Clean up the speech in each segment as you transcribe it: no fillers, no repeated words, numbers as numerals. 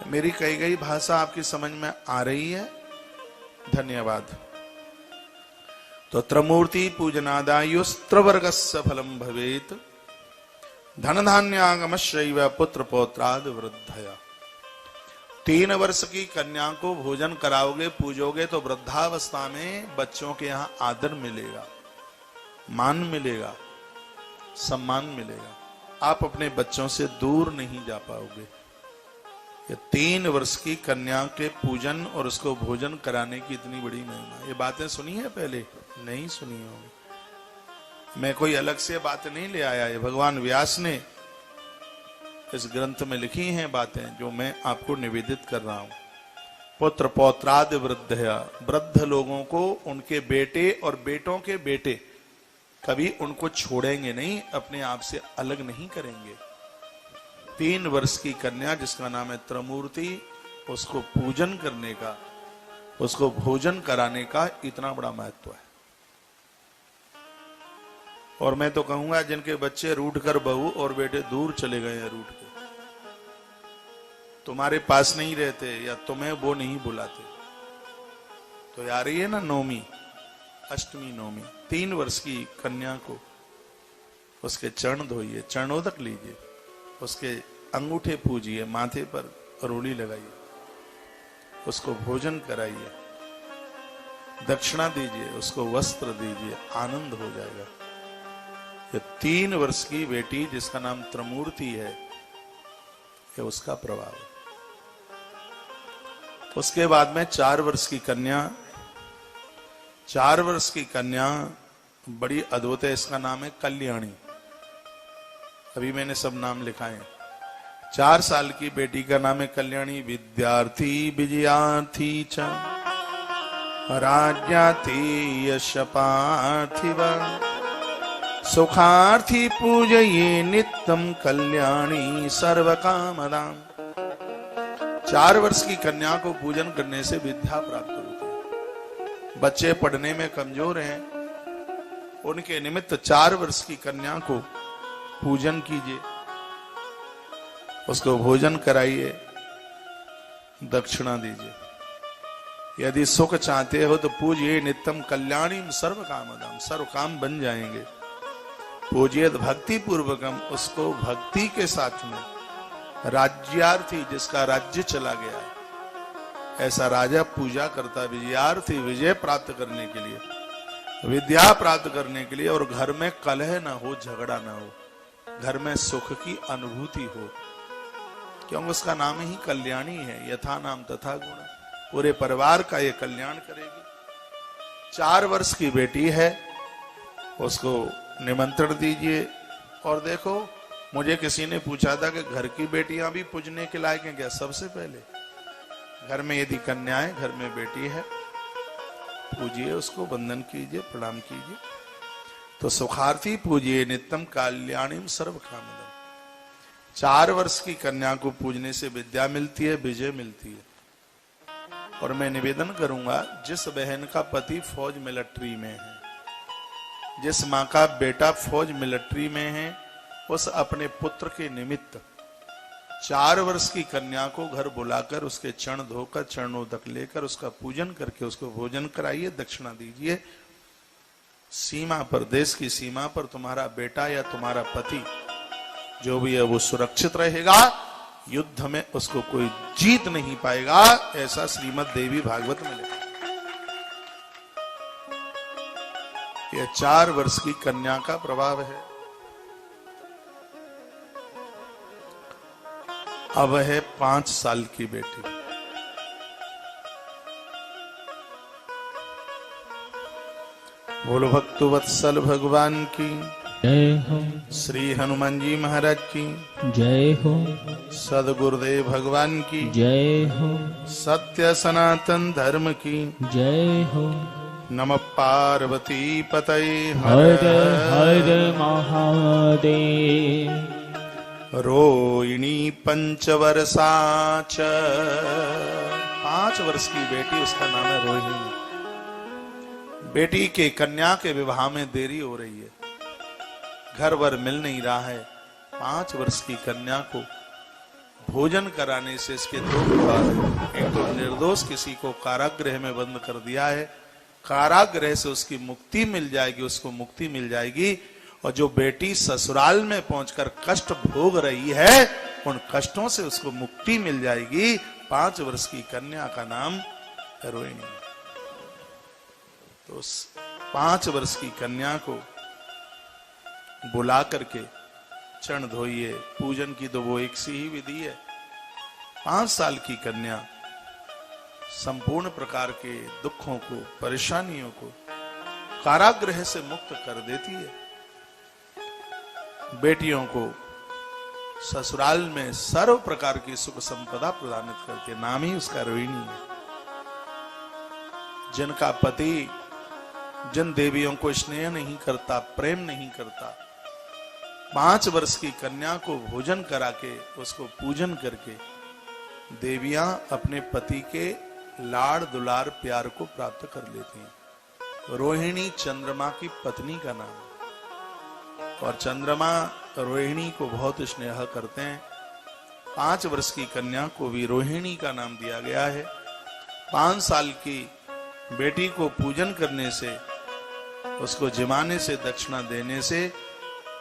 मेरी कही गई भाषा आपकी समझ में आ रही है? धन्यवाद। तो त्रमूर्ति पूजनादायुस्त्रवर्गस्य फलम भवेत धन धान्यागमश्रैव पुत्र पौत्राद वृद्धया। 3 वर्ष की कन्या को भोजन कराओगे, पूजोगे तो वृद्धावस्था में बच्चों के यहाँ आदर मिलेगा, मान मिलेगा, सम्मान मिलेगा। आप अपने बच्चों से दूर नहीं जा पाओगे। ये 3 वर्ष की कन्या के पूजन और उसको भोजन कराने की इतनी बड़ी महिमा, ये बातें सुनी है पहले? नहीं सुनी होगी। मैं कोई अलग से बात नहीं ले आया, ये भगवान व्यास ने इस ग्रंथ में लिखी हैं बातें जो मैं आपको निवेदित कर रहा हूं। पुत्र पौत्राद वृद्धया, वृद्ध लोगों को उनके बेटे और बेटों के बेटे कभी उनको छोड़ेंगे नहीं, अपने आप से अलग नहीं करेंगे। 3 वर्ष की कन्या जिसका नाम है त्रमूर्ति, उसको पूजन करने का, उसको भोजन कराने का इतना बड़ा महत्व है। और मैं तो कहूंगा जिनके बच्चे रूठ कर बहू और बेटे दूर चले गए हैं, रूठ के तुम्हारे पास नहीं रहते या तुम्हें वो नहीं बुलाते, तो यार ये ना नवमी, अष्टमी नवमी, 3 वर्ष की कन्या को उसके चरण धोइए, चरणोदक लीजिए, उसके अंगूठे पूजिए, माथे पर रोली लगाइए, उसको भोजन कराइए, दक्षिणा दीजिए, उसको वस्त्र दीजिए, आनंद हो जाएगा। ये 3 वर्ष की बेटी जिसका नाम त्रमूर्ति है, ये उसका प्रभाव है। उसके बाद में 4 वर्ष की कन्या, 4 वर्ष की कन्या बड़ी अद्भुत है, इसका नाम है कल्याणी। अभी मैंने सब नाम लिखा है। 4 साल की बेटी का नाम है कल्याणी। विद्यार्थी विजयार्थी च राज्यार्थी यशपार्थिव सुखार्थी पूजये नित्यम कल्याणी सर्वकामदाम। 4 वर्ष की कन्या को पूजन करने से विद्या प्राप्त होती है। बच्चे पढ़ने में कमजोर हैं, उनके निमित्त 4 वर्ष की कन्या को पूजन कीजिए, उसको भोजन कराइए, दक्षिणा दीजिए। यदि सुख चाहते हो तो पूजिए नित्यम कल्याणी सर्व कामदाम, सर्व काम बन जाएंगे। पूजिए भक्ति पूर्वकम, उसको भक्ति के साथ में। राज्यार्थी जिसका राज्य चला गया है, ऐसा राजा पूजा करता। विजयार्थी विजय प्राप्त करने के लिए, विद्या प्राप्त करने के लिए, और घर में कलह ना हो, झगड़ा ना हो, घर में सुख की अनुभूति हो, क्योंकि उसका नाम ही कल्याणी है। यथा नाम तथा गुण, पूरे परिवार का ये कल्याण करेगी। 4 वर्ष की बेटी है, उसको निमंत्रण दीजिए। और देखो, मुझे किसी ने पूछा था कि घर की बेटियां भी पूजने के लायक हैं क्या? सबसे पहले घर में यदि कन्या है, घर में बेटी है, पूजिए उसको, वंदन कीजिए, प्रणाम कीजिए। तो सुखार्थी पूजिए नित्यम कल्याणीम सर्व कामदम। 4 वर्ष की कन्या को पूजने से विद्या मिलती है, विजय मिलती है। और मैं निवेदन करूंगा, जिस बहन का पति फौज मिलिट्री में है, जिस माँ का बेटा फौज मिलिट्री में है, उस अपने पुत्र के निमित्त 4 वर्ष की कन्या को घर बुलाकर उसके चरण धोकर, चरणोदक लेकर, उसका पूजन करके उसको भोजन कराइए, दक्षिणा दीजिए। सीमा पर, देश की सीमा पर तुम्हारा बेटा या तुम्हारा पति जो भी है वो सुरक्षित रहेगा, युद्ध में उसको कोई जीत नहीं पाएगा, ऐसा श्रीमद् देवी भागवत में लिखा। यह 4 वर्ष की कन्या का प्रभाव है। अब है 5 साल की बेटी। बोलो भक्तवत्सल भगवान की जय हो। श्री हनुमान जी महाराज की जय हो। सदगुरुदेव भगवान की जय हो। सत्य सनातन धर्म की जय हो। नमः पार्वती पतये हर हर महादेव। रोहिणी पंचवर्षाच, 5 वर्ष की बेटी, उसका नाम है रोहिणी। बेटी के कन्या के विवाह में देरी हो रही है, घर वर मिल नहीं रहा है। 5 वर्ष की कन्या को भोजन कराने से इसके दो प्रभाव। एक तो निर्दोष किसी को कारागृह में बंद कर दिया है, कारागृह से उसकी मुक्ति मिल जाएगी, उसको मुक्ति मिल जाएगी। और जो बेटी ससुराल में पहुंचकर कष्ट भोग रही है, उन कष्टों से उसको मुक्ति मिल जाएगी। 5 वर्ष की कन्या का नाम रोहिणी। तो उस 5 वर्ष की कन्या को बुला करके चरण धोइए। पूजन की तो वो एक सी ही विधि है। 5 साल की कन्या संपूर्ण प्रकार के दुखों को, परेशानियों को कारागृह से मुक्त कर देती है। बेटियों को ससुराल में सर्व प्रकार की सुख संपदा प्रदान करके नाम ही उसका रोहिणी है। जिनका पति जिन देवियों को स्नेह नहीं करता, प्रेम नहीं करता, 5 वर्ष की कन्या को भोजन करा के उसको पूजन करके देवियां अपने पति के लाड़ दुलार प्यार को प्राप्त कर लेती हैं। रोहिणी चंद्रमा की पत्नी का नाम है और चंद्रमा रोहिणी को बहुत स्नेह करते हैं। 5 वर्ष की कन्या को भी रोहिणी का नाम दिया गया है। 5 साल की बेटी को पूजन करने से, उसको जिमाने से, दक्षिणा देने से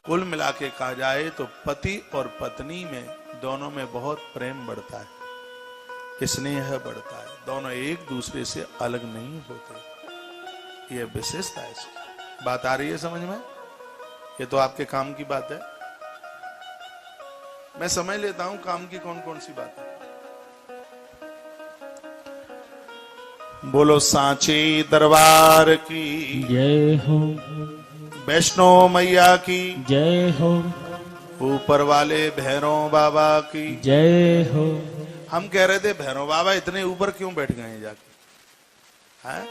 कुल मिला के कहा जाए तो पति और पत्नी में दोनों में बहुत प्रेम बढ़ता है, स्नेह बढ़ता है। दोनों एक दूसरे से अलग नहीं होते। यह विशेषता है। बात आ रही है समझ में? ये तो आपके काम की बात है। मैं समझ लेता हूं काम की कौन कौन सी बात है। बोलो सांचे दरबार की जय हो, वैष्णो मैया की जय हो, ऊपर वाले भैरव बाबा की जय हो। हम कह रहे थे भैरव बाबा इतने ऊपर क्यों बैठ गए हैं जाके? हैं?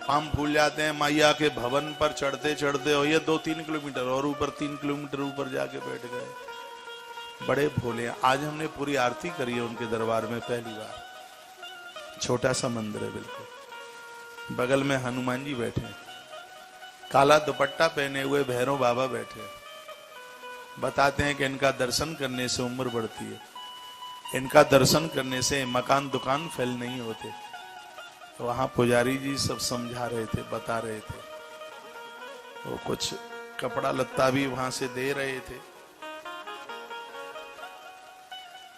हम भूल जाते हैं मैया के भवन पर चढ़ते चढ़ते और ये 2-3 किलोमीटर और ऊपर 3 किलोमीटर ऊपर जाके बैठ गए। बड़े भोले हैं। आज हमने पूरी आरती करी है उनके दरबार में पहली बार। छोटा सा मंदिर है बिल्कुल। बगल में हनुमान जी बैठे हैं, काला दुपट्टा पहने हुए भैरव बाबा बैठे हैं। बताते हैं कि इनका दर्शन करने से उम्र बढ़ती है, इनका दर्शन करने से मकान दुकान फेल नहीं होते। तो वहां पुजारी जी सब समझा रहे थे, बता रहे थे। वो कुछ कपड़ा लत्ता भी वहां से दे रहे थे।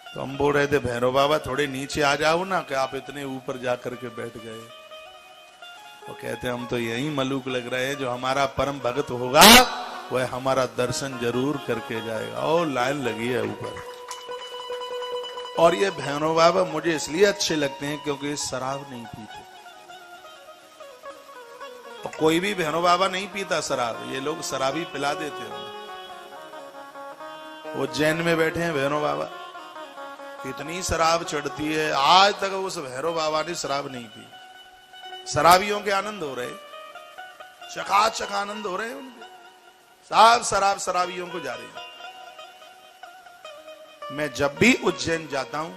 तो हम बोल रहे थे भैरव बाबा थोड़े नीचे आ जाओ ना, कि आप इतने ऊपर जाकर के बैठ गए। वो कहते हम तो यही मलूक लग रहे हैं, जो हमारा परम भगत होगा वह हमारा दर्शन जरूर करके जाएगा। और लाइन लगी है ऊपर। और ये भैरव बाबा मुझे इसलिए अच्छे लगते हैं क्योंकि शराब नहीं पीते। तो कोई भी भैरव बाबा नहीं पीता शराब, ये लोग शराबी पिला देते हैं। वो जैन में बैठे हैं भैरव बाबा, इतनी शराब चढ़ती है, आज तक उस भैरव बाबा ने शराब नहीं पी। शराबियों के आनंद हो रहे, चकाचक आनंद हो रहे हैं उनके। साफ शराब शराबियों को जा रही है। मैं जब भी उज्जैन जाता हूं,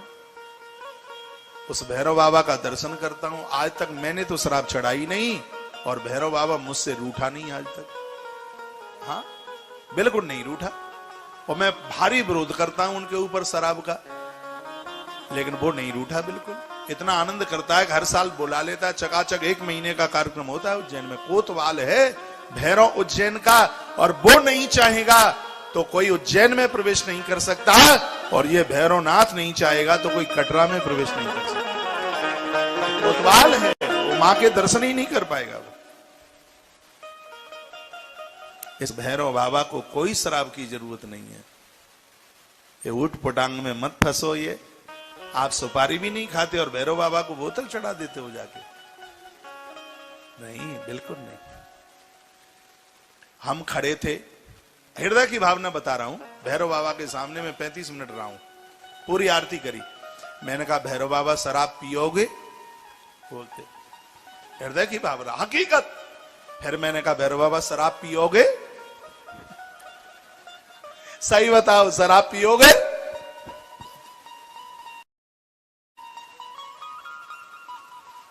उस भैरव बाबा का दर्शन करता हूं। आज तक मैंने तो शराब चढ़ाई नहीं और भैरव बाबा मुझसे रूठा नहीं आज तक। हाँ, बिल्कुल नहीं रूठा। और मैं भारी विरोध करता हूं उनके ऊपर शराब का, लेकिन वो नहीं रूठा बिल्कुल। इतना आनंद करता है कि हर साल बुला लेता है। चकाचक 1 महीने का कार्यक्रम होता है उज्जैन में। कोतवाल है भैरव उज्जैन का, और वो नहीं चाहेगा तो कोई उज्जैन में प्रवेश नहीं कर सकता, और ये भैरवनाथ नहीं चाहेगा तो कोई कटरा में प्रवेश नहीं कर सकता। कोतवाल है, वो मां के दर्शन ही नहीं कर पाएगा। वो इस भैरव बाबा को कोई शराब की जरूरत नहीं है। ये उठ पटांग में मत फंसो। ये आप सुपारी भी नहीं खाते और भैरव बाबा को बोतल चढ़ा देते हो जाके? नहीं, बिल्कुल नहीं। हम खड़े थे, हृदय की भावना बता रहा हूं। भैरव बाबा के सामने मैं 35 मिनट रहा हूं, पूरी आरती करी। मैंने कहा भैरव बाबा शराब पियोगे? बोलते हृदय की भावना, हकीकत। फिर मैंने कहा भैरव बाबा शराब पियोगे? सही बताओ, शराब पियोगे?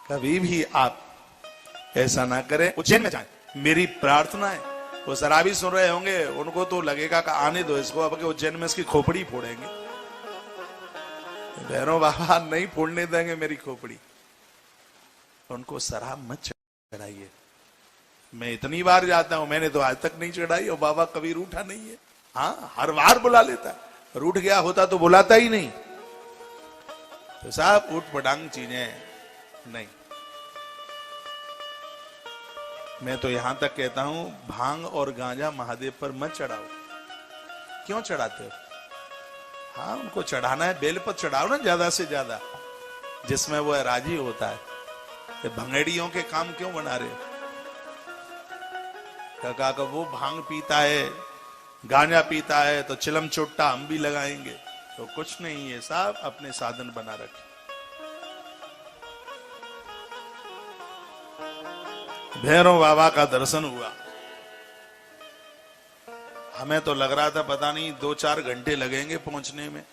कभी भी आप ऐसा ना करें। उज्जैन में जाएं, मेरी प्रार्थना है। वो शराबी सुन रहे होंगे, उनको तो लगेगा कि आने दो इसको, अब के उज्जैन में इसकी खोपड़ी फोड़ेंगे। भैरव बाबा नहीं फोड़ने देंगे मेरी खोपड़ी। उनको शराब मत चढ़ाइए। मैं इतनी बार जाता हूं, मैंने तो आज तक नहीं चढ़ाई और बाबा कभी रूठा नहीं है। हाँ, हर बार बुला लेता है, रूठ गया होता तो बुलाता ही नहीं। तो साहब उठ पटांग चीजें नहीं। मैं तो यहां तक कहता हूं, भांग और गांजा महादेव पर मत चढ़ाओ। क्यों चढ़ाते हो? हाँ, उनको चढ़ाना है, बेल पर चढ़ाओ ना ज्यादा से ज्यादा, जिसमें वो राजी होता है। ये भंगेड़ियों के काम क्यों बना रहे हो? काका का वो भांग पीता है, गांजा पीता है, तो चिलम चुट्टा हम भी लगाएंगे। तो कुछ नहीं है साहब, अपने साधन बना रखे। भैरव बाबा का दर्शन हुआ। हमें तो लग रहा था पता नहीं 2-4 घंटे लगेंगे पहुंचने में,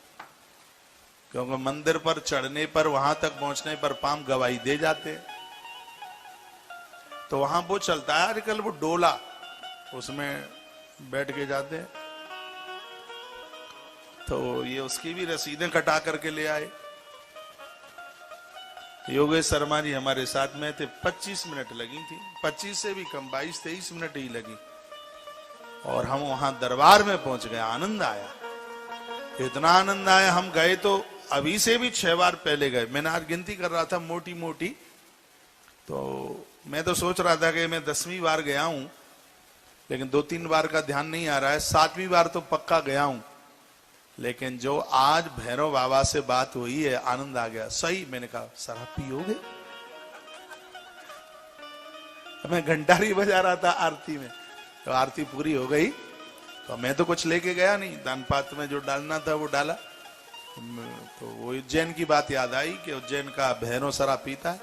क्योंकि मंदिर पर चढ़ने पर, वहां तक पहुंचने पर पाम गवाही दे जाते हैं। तो वहां वो चलता है आजकल, वो डोला, उसमें बैठ के जाते हैं। तो ये उसकी भी रसीदें कटा करके ले आए। योगेश शर्मा जी हमारे साथ में थे। 25 मिनट लगी थी, 25 से भी कम, 22-23 मिनट ही लगी। और हम वहां दरबार में पहुंच गए। आनंद आया, इतना आनंद आया। हम गए तो अभी से भी 6 बार पहले गए। मैंने आज गिनती कर रहा था मोटी मोटी, तो मैं तो सोच रहा था कि मैं 10वीं बार गया हूं, लेकिन 2-3 बार का ध्यान नहीं आ रहा है। 7वीं बार तो पक्का गया हूं। लेकिन जो आज भैरव बाबा से बात हुई है, आनंद आ गया। सही, मैंने कहा शराब पियोगे? मैं घंटारी बजा रहा था आरती में, तो आरती पूरी हो गई। तो मैं तो कुछ लेके गया नहीं, दान पात्र में जो डालना था वो डाला। तो वो उज्जैन की बात याद आई कि उज्जैन का भैरव शराब पीता है।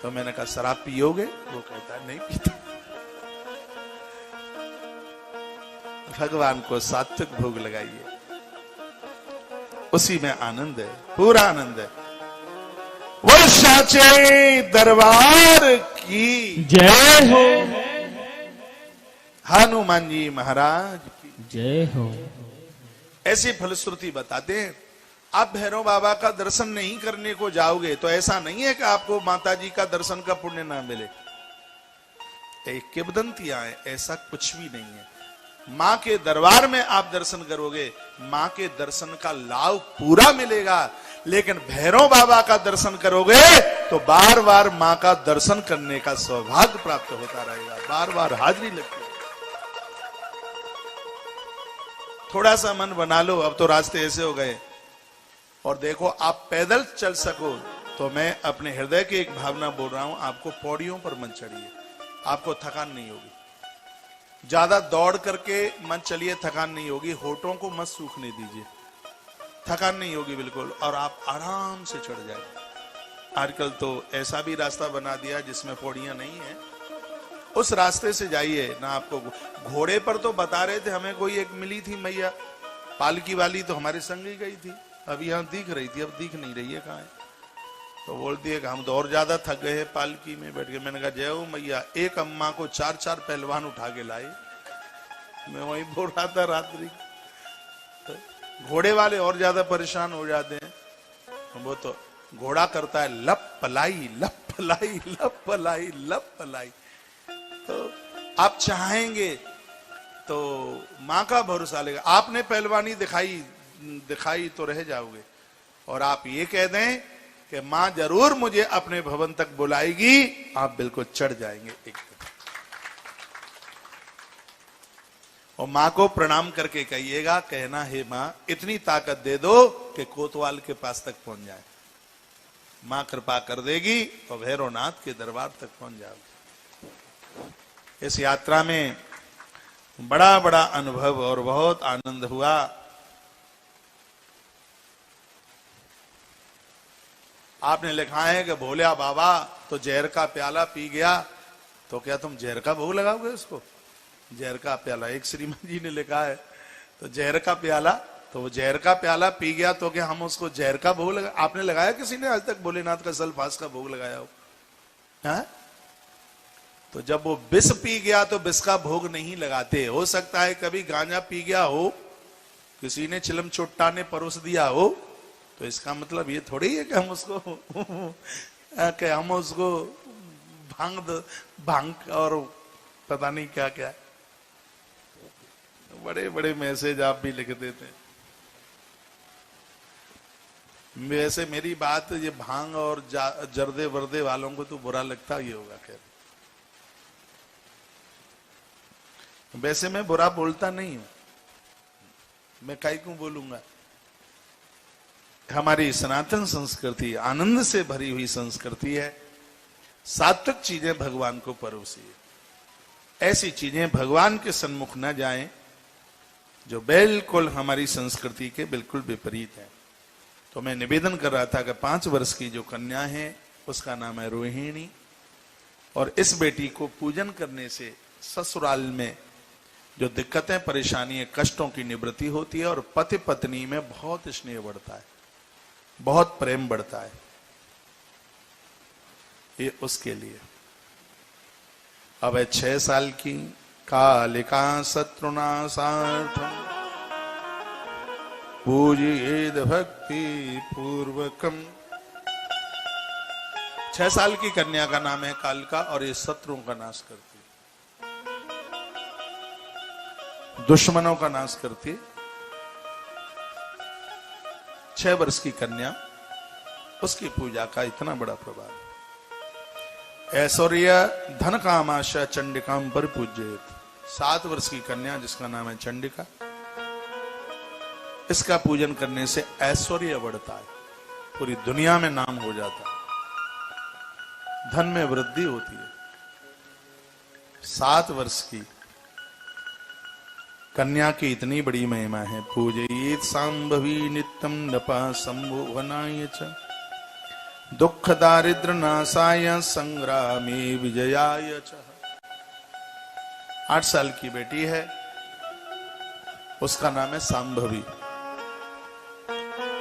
तो मैंने कहा शराब पियोगे? वो कहता है नहीं पीता। भगवान को सात्विक भोग लगाइए, उसी में आनंद है, पूरा आनंद है। वो साचे दरबार की जय हो, हनुमान जी महाराज की जय हो। ऐसी फलश्रुति बताते हैं। आप भैरव बाबा का दर्शन नहीं करने को जाओगे तो ऐसा नहीं है कि आपको माता जी का दर्शन का पुण्य ना मिले। एक किंवदंतियां है, ऐसा कुछ भी नहीं है। मां के दरबार में आप दर्शन करोगे, मां के दर्शन का लाभ पूरा मिलेगा। लेकिन भैरव बाबा का दर्शन करोगे तो बार बार मां का दर्शन करने का सौभाग्य प्राप्त होता रहेगा, बार बार हाजिरी लगती है। थोड़ा सा मन बना लो, अब तो रास्ते ऐसे हो गए। और देखो, आप पैदल चल सको तो मैं अपने हृदय की एक भावना बोल रहा हूं, आपको पौड़ियों पर मत चढ़िए, आपको थकान नहीं होगी। ज्यादा दौड़ करके मत चलिए, थकान नहीं होगी। होठों को मत सूखने दीजिए, थकान नहीं होगी बिल्कुल, और आप आराम से चढ़ जाएंगे। आजकल तो ऐसा भी रास्ता बना दिया जिसमें पौड़ियां नहीं है, उस रास्ते से जाइए ना। आपको घोड़े पर तो बता रहे थे, हमें कोई एक मिली थी मैया पालकी वाली, तो हमारे संग ही गई थी। अब यहां दिख रही थी, अब दिख नहीं रही है, कहाँ है? तो बोलती है कि हम तो और ज्यादा थक गए हैं पालकी में बैठ के। मैंने कहा जय हो मैया, एक अम्मा को 4-4 पहलवान उठा के लाए। मैं वहीं बोल रहा था रात्रि। तो घोड़े वाले और ज्यादा परेशान हो जाते हैं। वो तो घोड़ा करता है लप पलाई लप पलाई लप पलाई लप पलाई। तो आप चाहेंगे तो मां का भरोसा लेगा। आपने पहलवानी दिखाई तो रह जाओगे, और आप ये कह दें कि मां जरूर मुझे अपने भवन तक बुलाएगी, आप बिल्कुल चढ़ जाएंगे एकदम। और मां को प्रणाम करके कहिएगा, कहना है मां इतनी ताकत दे दो कि कोतवाल के पास तक पहुंच जाए। मां कृपा कर देगी और भैरवनाथ के दरबार तक पहुंच जाओगे। इस यात्रा में बड़ा बड़ा अनुभव और बहुत आनंद हुआ। आपने लिखा है कि भोलिया बाबा तो जहर का प्याला पी गया, तो क्या तुम जहर का भोग लगाओगे उसको? जहर का प्याला, एक श्रीमान जी ने लिखा है, तो जहर का प्याला, तो वो जहर का प्याला पी गया तो क्या हम उसको जहर का भोग लगा? आपने लगाया किसी ने आज तक भोलेनाथ का सल्फास का भोग लगाया हो? हाँ? तो जब वो विष पी गया तो विष का भोग नहीं लगाते। हो सकता है कभी गांजा पी गया हो, किसी ने चिलम चुट्टा ने परोस दिया हो, तो इसका मतलब ये थोड़ी है कि हम उसको भांग और पता नहीं क्या क्या, बड़े बड़े मैसेज आप भी लिख देते हैं। वैसे मेरी बात ये भांग और जर्दे वर्दे वालों को तो बुरा लगता ही होगा। खैर वैसे मैं बुरा बोलता नहीं हूं, मैं काहे क्यों बोलूंगा। हमारी सनातन संस्कृति आनंद से भरी हुई संस्कृति है। सात्विक चीजें भगवान को परोसिए, ऐसी चीजें भगवान के सन्मुख न जाएं जो बिल्कुल हमारी संस्कृति के बिल्कुल विपरीत है। तो मैं निवेदन कर रहा था कि 5 वर्ष की जो कन्या है उसका नाम है रोहिणी, और इस बेटी को पूजन करने से ससुराल में जो दिक्कतें परेशानी कष्टों की निवृत्ति होती है और पति पत्नी में बहुत स्नेह बढ़ता है, बहुत प्रेम बढ़ता है। ये उसके लिए। अब है 6 साल की कालिका शत्रुनाशार्थम पूजयेद भक्ति पूर्वकम। 6 साल की कन्या का नाम है कालिका और ये शत्रुओं का नाश करती है, दुश्मनों का नाश करती है। 6 वर्ष की कन्या, उसकी पूजा का इतना बड़ा प्रभाव। ऐश्वर्य धन कामाशा चंडिकाम पर पूज्येत। 7 वर्ष की कन्या जिसका नाम है चंडिका, इसका पूजन करने से ऐश्वर्य बढ़ता है, पूरी दुनिया में नाम हो जाता है, धन में वृद्धि होती है। 7 वर्ष की कन्या की इतनी बड़ी महिमा है। पूजयेत सांभवी नित्यम नपा संभोवनाय च दुख दारिद्र नाशाय संग्रामे विजयाय च। 8 साल की बेटी है, उसका नाम है सांभवी।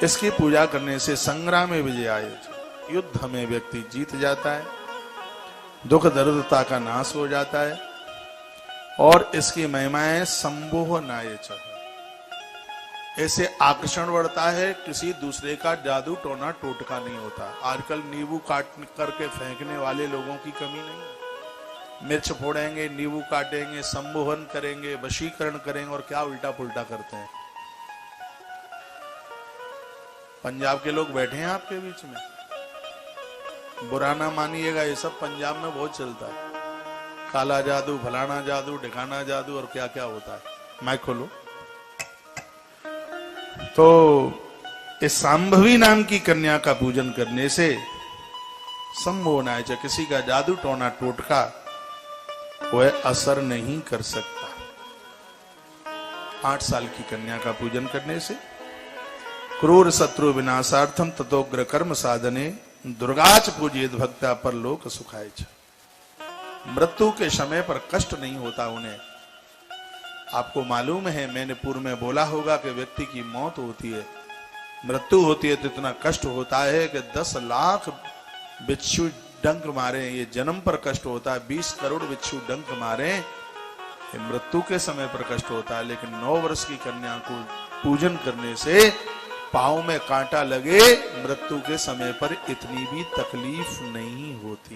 इसकी पूजा करने से संग्राम में विजयाय च, युद्ध में व्यक्ति जीत जाता है, दुख दरिद्रता का नाश हो जाता है। और इसकी महिमाएं संबोहनाय च, ऐसे आकर्षण बढ़ता है, किसी दूसरे का जादू टोना टोटका नहीं होता। आजकल नींबू काट करके फेंकने वाले लोगों की कमी नहीं। मिर्च फोड़ेंगे, नींबू काटेंगे, संबोहन करेंगे, वशीकरण करेंगे और क्या उल्टा पुल्टा करते हैं। पंजाब के लोग बैठे हैं आपके बीच में, बुरा ना मानिएगा, ये सब पंजाब में बहुत चलता है। काला जादू, फलाना जादू, ढिकाना जादू और क्या क्या होता है। माइक खोलो। तो इस सांभवी नाम की कन्या का पूजन करने से संबोनाय च, किसी का जादू टोना टोटका वह असर नहीं कर सकता। 8 साल की कन्या का पूजन करने से क्रूर शत्रु विनाशार्थम ततोग्र कर्म साधने दुर्गाच पूजित भक्ता पर लोक सुखाय च। मृत्यु के समय पर कष्ट नहीं होता उन्हें। आपको मालूम है, मैंने पूर्व में बोला होगा कि व्यक्ति की मौत होती है, मृत्यु होती है तो इतना कष्ट होता है कि 10 लाख बिच्छू डंक मारे, ये जन्म पर कष्ट होता है। 20 करोड़ बिच्छू डंक मारे, ये मृत्यु के समय पर कष्ट होता है। लेकिन 9 वर्ष की कन्या को पूजन करने से पांव में कांटा लगे, मृत्यु के समय पर इतनी भी तकलीफ नहीं होती।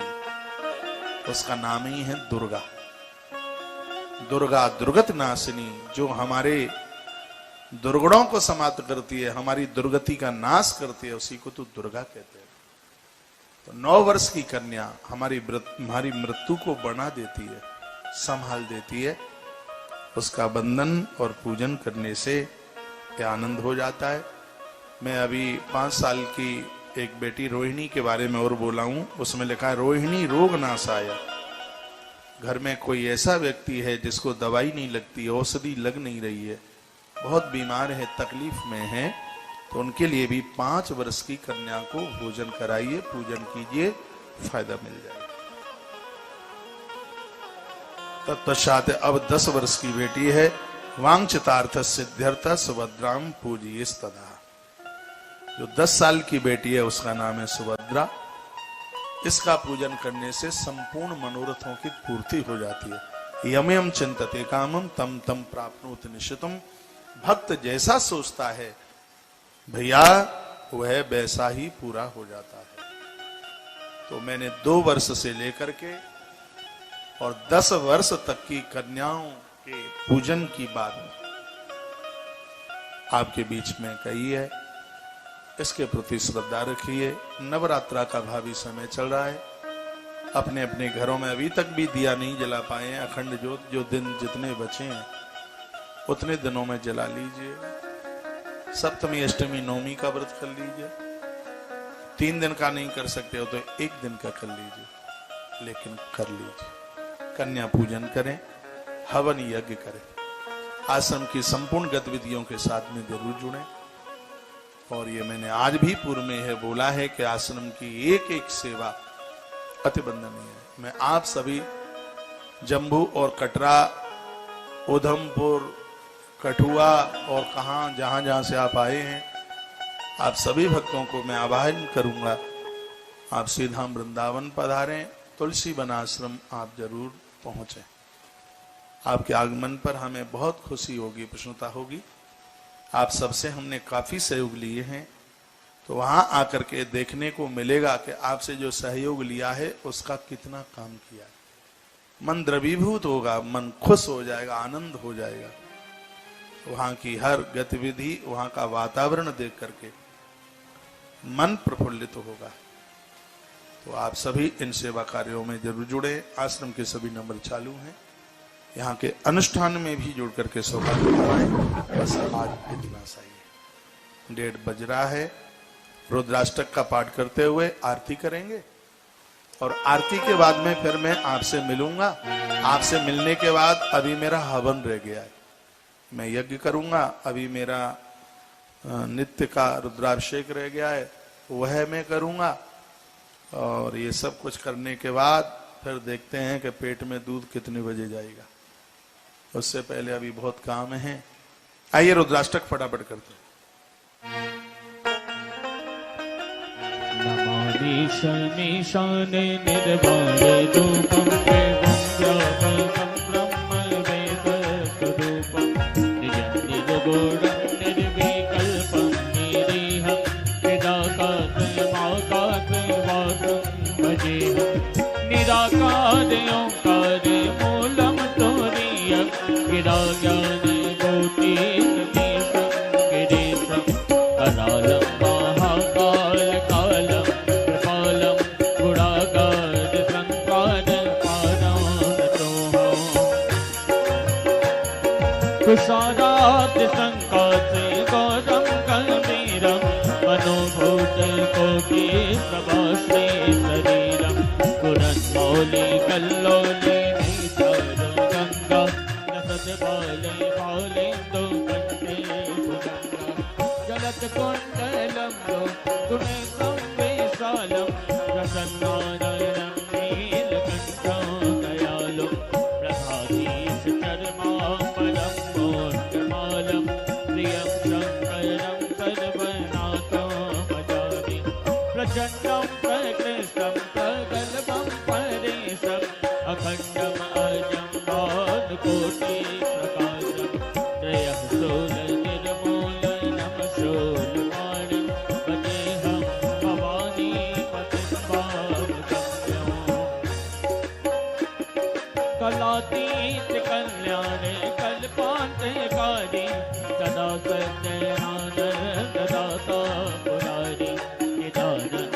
उसका नाम ही है दुर्गा। दुर्गा दुर्गत नाशिनी, जो हमारे दुर्गुणों को समाप्त करती है, हमारी दुर्गति का नाश करती है, उसी को तो दुर्गा कहते हैं। तो 9 वर्ष की कन्या हमारी मृत्यु को बना देती है, संभाल देती है। उसका बंधन और पूजन करने से आनंद हो जाता है। मैं अभी 5 साल की एक बेटी रोहिणी के बारे में और बोला हूं, उसमें लिखा है रोहिणी रोग नाशाय। घर में कोई ऐसा व्यक्ति है जिसको दवाई नहीं लगती, औषधि लग नहीं रही है, बहुत बीमार है, तकलीफ में है, तो उनके लिए भी 5 वर्ष की कन्या को भोजन कराइए, पूजन कीजिए, फायदा मिल जाएगा। तत्पश्चात अब 10 वर्ष की बेटी है, वांछितार्थ सिद्ध्यर्थ सुभद्राम पूजिए तथा। जो 10 साल की बेटी है उसका नाम है सुभद्रा। इसका पूजन करने से संपूर्ण मनोरथों की पूर्ति हो जाती है। यमयम चिंतते कामम तम तम प्राप्नोति निश्चितम। भक्त जैसा सोचता है, भैया वह वैसा ही पूरा हो जाता है। तो मैंने 2 वर्ष से लेकर के और 10 वर्ष तक की कन्याओं के पूजन की बात आपके बीच में कही है। इसके प्रति श्रद्धा रखिए। नवरात्रा का भावी समय चल रहा है। अपने अपने घरों में अभी तक भी दिया नहीं जला पाए हैं, अखंड ज्योत जो दिन जितने बचे हैं उतने दिनों में जला लीजिए। सप्तमी अष्टमी नवमी का व्रत कर लीजिए। 3 दिन का नहीं कर सकते हो तो 1 दिन का कर लीजिए, लेकिन कर लीजिए। कन्या पूजन करें, हवन यज्ञ करें, आश्रम की संपूर्ण गतिविधियों के साथ में जरूर जुड़ें। और ये मैंने आज भी पूर्व में है बोला है कि आश्रम की एक एक सेवा अति वंदनीय है। मैं आप सभी जम्मू और कटरा, उधमपुर, कठुआ और कहां जहां जहां से आप आए हैं, आप सभी भक्तों को मैं आह्वान करूंगा, आप सीधा वृंदावन पधारें, तुलसी वन आश्रम आप जरूर पहुंचे। आपके आगमन पर हमें बहुत खुशी होगी, प्रसन्नता होगी। आप सबसे हमने काफी सहयोग लिए हैं, तो वहां आकर के देखने को मिलेगा कि आपसे जो सहयोग लिया है उसका कितना काम किया है। मन द्रवीभूत होगा, मन खुश हो जाएगा, आनंद हो जाएगा। वहां की हर गतिविधि, वहां का वातावरण देख करके मन प्रफुल्लित होगा। तो आप सभी इन सेवा कार्यों में जरूर जुड़े। आश्रम के सभी नंबर चालू हैं। यहाँ के अनुष्ठान में भी जुड़ करके सौभाग्य पाएं। बस आज इतना सही है। 1:30 बज रहा है। रुद्राष्टक का पाठ करते हुए आरती करेंगे और आरती के बाद में फिर मैं आपसे मिलूंगा। आपसे मिलने के बाद अभी मेरा हवन रह गया है, मैं यज्ञ करूंगा। अभी मेरा नित्य का रुद्राभिषेक रह गया है, वह मैं करूंगा। और ये सब कुछ करने के बाद फिर देखते हैं कि पेट में दूध कितने बजे जाएगा। उससे पहले अभी बहुत काम है। आइए रुद्राष्टक फटाफट करते हैं। नमामि शमीशाने निर्वाणे धूपं वेदं ब्रह्म वेदस्वरूपं निजं निर्गुणं निर्विकल्पं निरीहं निराकारवासं भजेहं निराकार ओंकार मूलं तुरीयं गिराज्ञान कोटिसमीशं गिरीशं करालं महाकाल कालं कृपालं गुणागार संसार पारानतोऽहम् कुशारात संकासे गौरं गंभीरं मनोभूत कोटि प्रभाश्री शरीरं पुरन्मौलि कल्लोलि नीतर गंगा नसद्बाले बालेन्दु कंठे भुजंगा जलत कुंडलं गुणेशं विशालं प्रसन्नारायणं नीलकण्ठं दयालुं प्रभाधीश चर्माम्बरं मोर्चमालं प्रियं शङ्करं सर्वनाथं भजामि प्रचण्डं प्रकृष्टं प्रगल्भं परेशम् अखण्डम् अजं भानुकोटि प्रकाशं त्रयः शूलनिर्मूलनं शूलपाणिं भजेऽहं भवानी पतितपावकम्यम् कलातीत कल्याणे कल्पान्तकारी सदा सत्यानन्ददाता पुरारी निदानन्द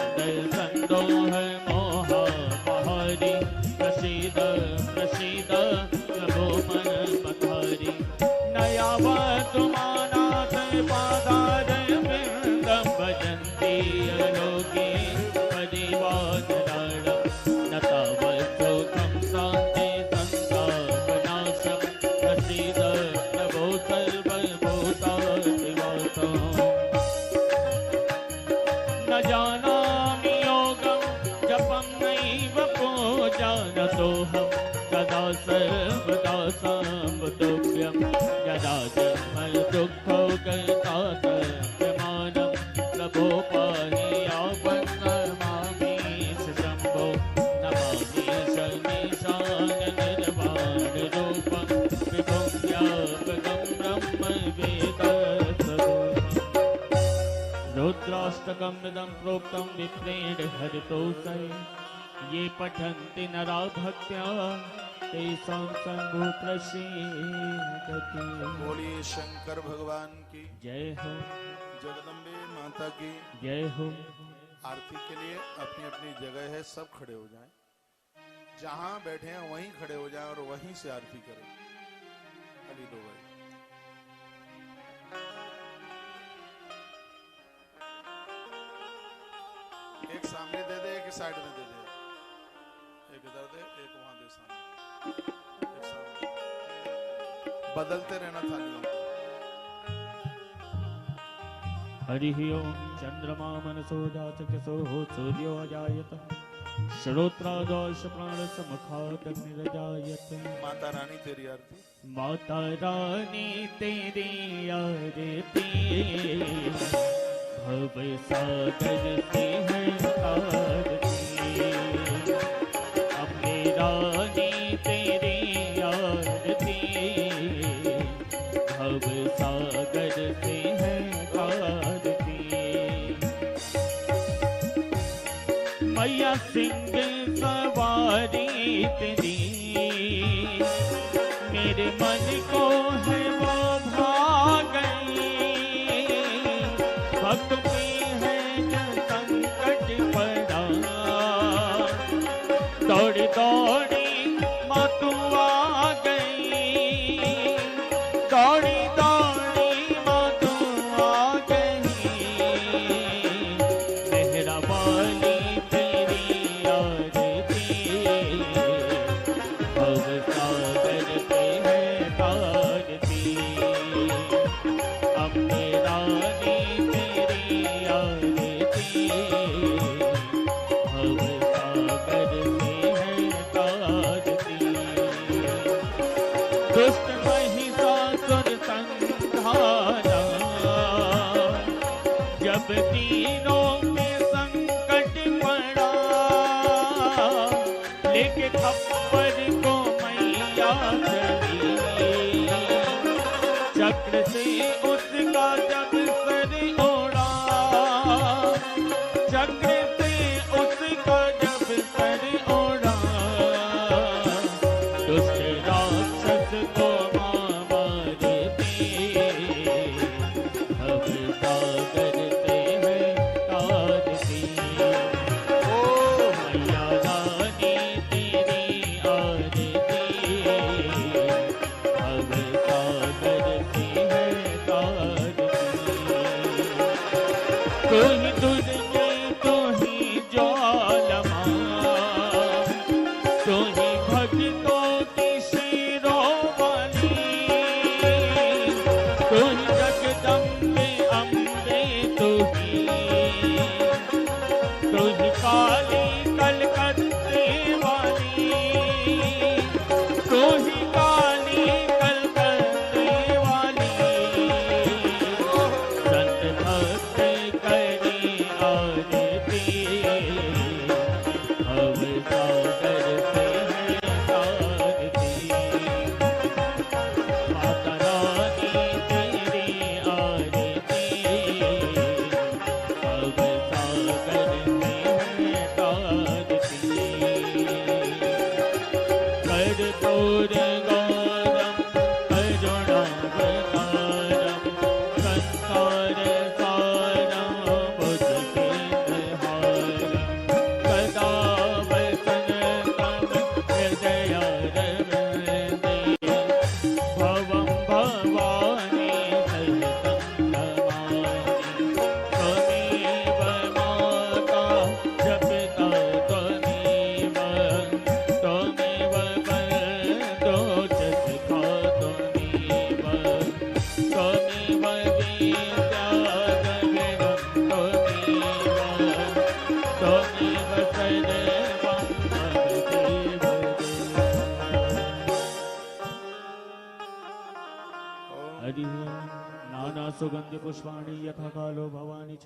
सन्दोह मोहापहारी प्रसीद प्रसीद प्रभो मन पथारी नयावतुमानाथ पादार वृन्दं भजन्ति अलोके परिवादराणं न तावत् सुखं शान्ति संतापनाशं प्रसीद प्रभो सर्वभूताधिवासम् न जानामि योगं जपं नैव पूजानतोऽहं सदा सर्वदा सम्बुद्धव्यं यदा जन्मदुःखो गतातप्यमानं प्रभो पाहि यावन्नमामि शम्भो नमामि शमीशान निर्वाणरूपं विभुं व्यापकं ब्रह्म वेदस्वरूपम् रुद्राष्टकम् पुस्तकम् इदं प्रोक्तं विप्रेण हरितोषे ये पठन्ति नरा भक्त्या तेषां संगो प्रसीदति। बोलिए शंकर भगवान की जय हो। जगदम्बे माता की जय हो। आरती के लिए अपनी अपनी जगह है, सब खड़े हो जाएं। जहां बैठे हैं वहीं खड़े हो जाएं और वहीं से आरती करें। अली दो भाई एक सामने दे दे, एक साइड में दे दे, एक इधर दे, एक वहां दे, सामने एक सामने, बदलते रहना थालियों को। हरि ओम। चंद्रमा मनसो जातकसो सूर्यो अजायत श्रोत्रादोष प्राण समखाग्निरजायत। माता रानी तेरी आरती। माता रानी तेरी आरती भव सागर से है आरती। अम्बे रानी तेरी आरती भव सागर से है आरती। मैया सिंह सवारी तेरी मेरे मन को है वो भा गई। भक्त में है जब संकट पड़ा दौड़ी दौड़ी माँ तू आ गई। दौड़ी दौड़ी माँ तू आ गई। मेहरा वाली तेरी आरती भव सागर पे है आरती। अम्बे रानी तेरी आरती भव सागर पे है आरती। दुष्ट महिषासुर संहारा जब तीनों में संकट पड़ा लेके खप्पर को मैया चली। चक्र से उसका जब सर ओढ़ा चक्र से उसका जब सर ओढ़ा दुष्ट राक्षस को मां मारती। भव सागर से है आरती। ओ मैया रानी तेरी आरती भव सागर से है आरती। तू ही दुर्गे तू ही ज्वालमा तू ही भक्तों की शिरोमणि। तू ही जगदम्बे अम्बे तू ही काली कलकत्ते वाली। तू ही काली कलकत्ते वाली। संत भक्त करी आरती भव सागर से है आरती। माता रानी तेरी आरती भव सागर से है आरती। कर्पूर गौरम करुणावतारम संसार सारम बुद्धविहारम सदा वसनतं हृदयारविन्दे भवं भवानी सहितं नमामि। त्वमेव माता जपिता त्वमेव त्वमेव बन्धो च सखा त्वमेव त्वमेव विद्याधरं त्वमेव त्वमेव सर्वं मम हरि नाना सुगंधि पुष्पाणि यथा कालो भवानी च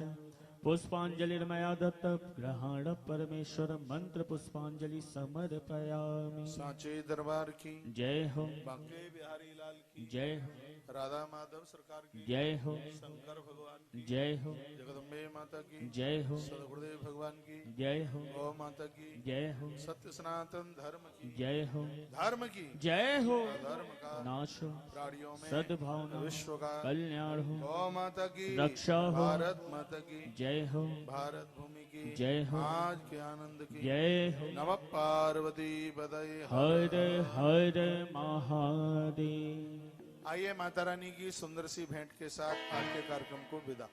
पुष्पांजलिर्मया दत्त ग्रहण परमेश्वर मंत्र पुष्पांजलि समर्पयामि। सांचे दरबार की जय हो। बांके बिहारी लाल की जय हो। राधा माधव सरकार की जय हो, शंकर भगवान की जय हो, जगदम्बे माता की जय हो, सदगुरुदेव भगवान की जय हो, गौ माता की जय हो, सत्य सनातन धर्म की जय हो, धर्म की जय हो। धर्म का नाश हो, प्राणियों में सद्भावना, विश्व का कल्याण हो, गौ माता की रक्षा हो, भारत माता की जय हो, भारत भूमि की जय हो, आज के आनंद की जय हो। नमः पार्वती पदये हर हर महादेव। आइए माता रानी की सुंदर सी भेंट के साथ आज के कार्यक्रम को विदा।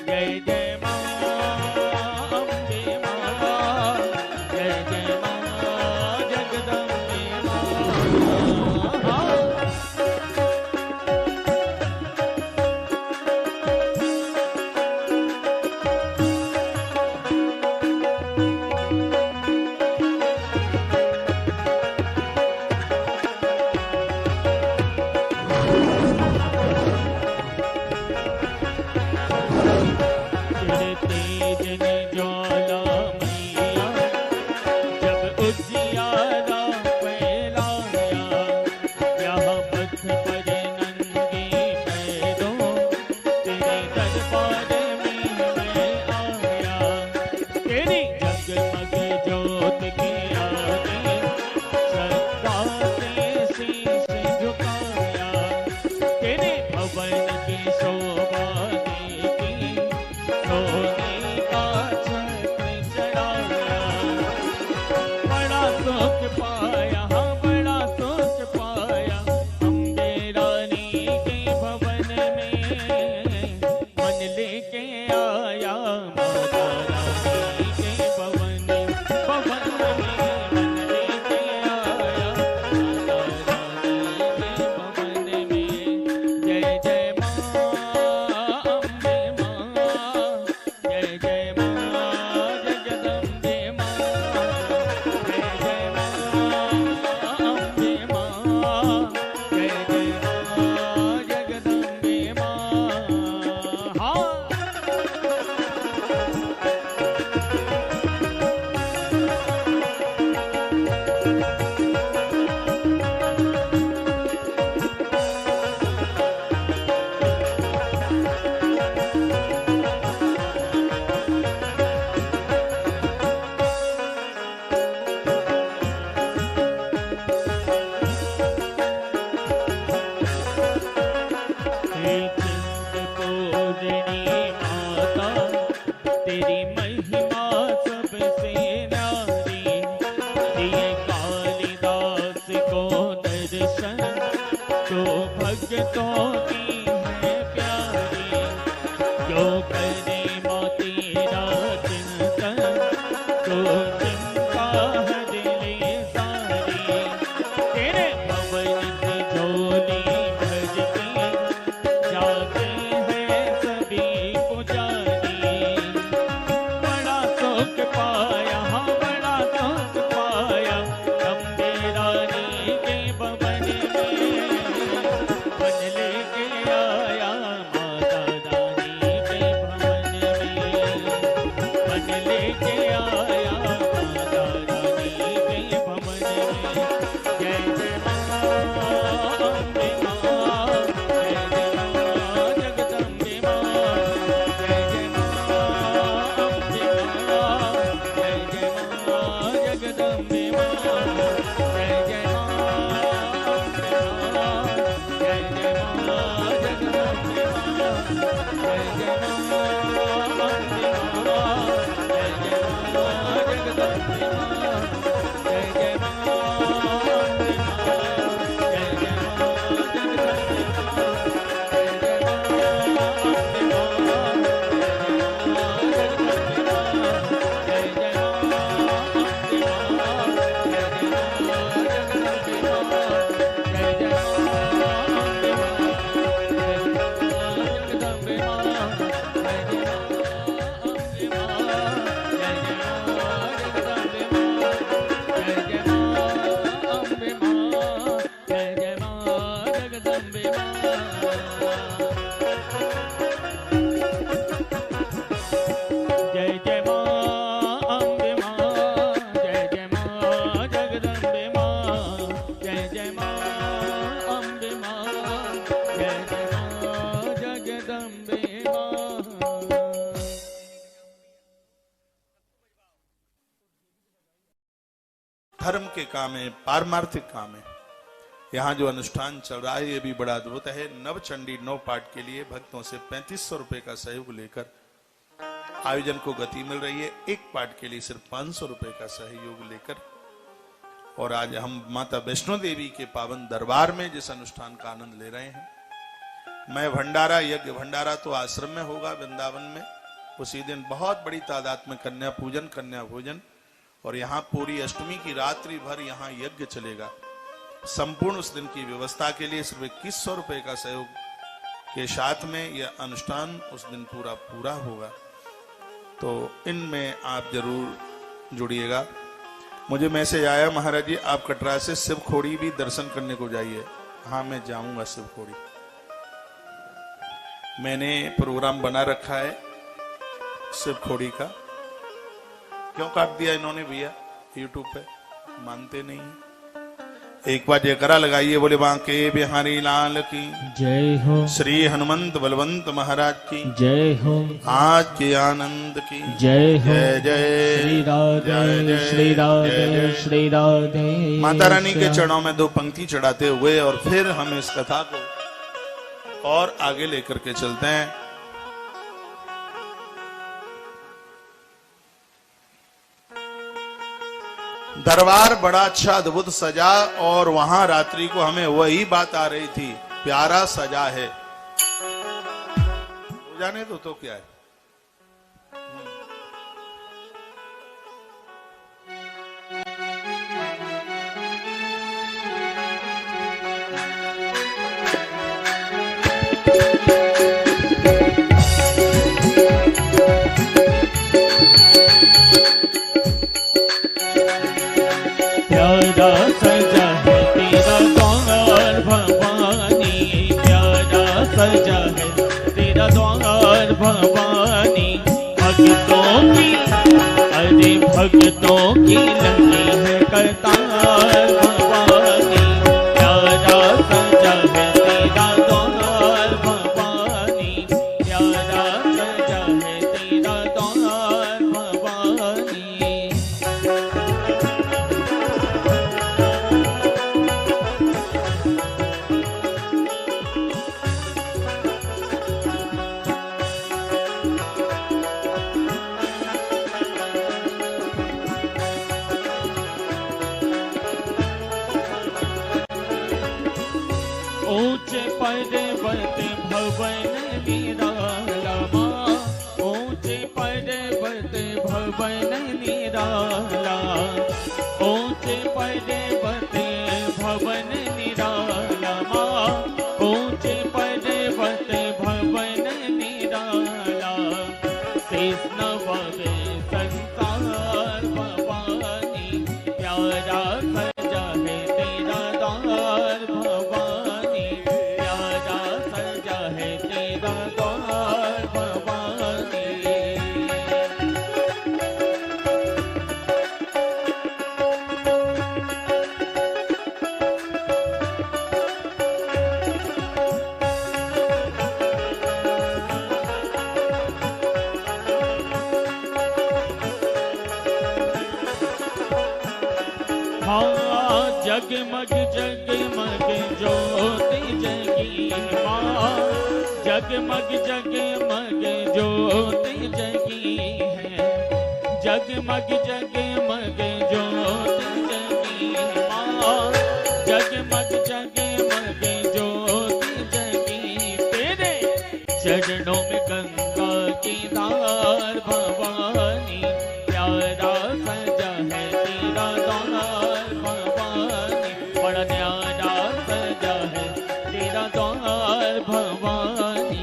जय जय जो करे माँ तेरा चिंतन तो चिंता हर ले सारी। तेरे भवन की झोली भजती जाते हैं सभी पुजारी। बड़ा सुख पाया, हाँ बड़ा सुख पाया अम्बे रानी के भवन में। मन लेके आया माता रानी के भवन में। मन लेके आया माता रानी के भवन में। जय जय माँ अम्बे माँ, जय जय माँ जगदम्बे माँ। जय जय माँ अम्बे माँ, जय जय माँ जगदम्बे माँ। जय जय माँ अम्बे माँ, जय जय माँ जगदम्बे माँ। जय जय माँ अम्बे माँ, जय जय माँ जगदम्बे माँ। जय जय माँ अम्बे माँ, जय जय माँ धर्म के काम है, पारमार्थिक काम है। यहाँ जो अनुष्ठान चल रहा है ये भी बड़ा अद्भुत है। नवचंडी 9 पाठ के लिए भक्तों से 3500 रुपए का सहयोग लेकर आयोजन को गति मिल रही है। एक पाठ के लिए सिर्फ 500 रुपए का सहयोग लेकर और आज हम माता वैष्णो देवी के पावन दरबार में जिस अनुष्ठान का आनंद ले रहे हैं। मैं भंडारा, यज्ञ भंडारा तो आश्रम में होगा वृंदावन में। उसी दिन बहुत बड़ी तादाद में कन्या पूजन, कन्या भोजन और यहाँ पूरी अष्टमी की रात्रि भर यहाँ यज्ञ चलेगा। संपूर्ण उस दिन की व्यवस्था के लिए सिर्फ 2100 रुपए का सहयोग के साथ में यह अनुष्ठान उस दिन पूरा होगा। तो इनमें आप जरूर जुड़िएगा। मुझे मैसेज आया महाराज जी आप कटरा से शिवखोड़ी भी दर्शन करने को जाइए। हाँ मैं जाऊंगा शिवखोड़ी। मैंने प्रोग्राम बना रखा है शिवखोड़ी का। क्यों काट दिया इन्होंने भैया यूट्यूब पे, मानते नहीं है। एक बार जयकारा लगाइए, बोले बांके बिहारी लाल की जय हो, श्री हनुमंत बलवंत महाराज की जय हो, आज के आनंद की जय हो, जय जय श्री राधे श्री राधे श्री राधे। माता रानी के चरणों में 2 पंक्ति चढ़ाते हुए और फिर हम इस कथा को और आगे लेकर के चलते हैं। दरबार बड़ा अच्छा अद्भुत सजा और वहां रात्रि को हमें वही बात आ रही थी, प्यारा सजा है। जाने दो तो क्या है। प्यारा सजा है तेरा द्वार भवानी, प्यारा सजा है तेरा द्वार भवानी। भक्तों की अरे भक्तों की लगी है कतार भवानी, प्यारा सजा है तेरा द्वार भवानी, प्यारा सजा है तेरा द्वार भवानी। ऊंचे पर्वत भवन विराजमान, भवन निराला, ऊंचे पर्वत भवन निराला माँ, ऊंचे पर्वत भवन निराला, शेष नवावे संसार भवानी, प्यारा सजा है तेरा द्वार भवानी, प्यारा सजा है तेरा द्वार भवानी। हाँ जगमग जगमग ज्योति जगी माँ, जगमग जगमग ज्योति जगी है, जगमग जगमग ज्योति जगी माँ, जगमग जगमग ज्योति जगी, तेरे चरणों में गंगा की धार भवानी, प्यारा सजा है तेरा द्वार भवानी, बड़ा न्यारा सजा है तेरा द्वार भवानी।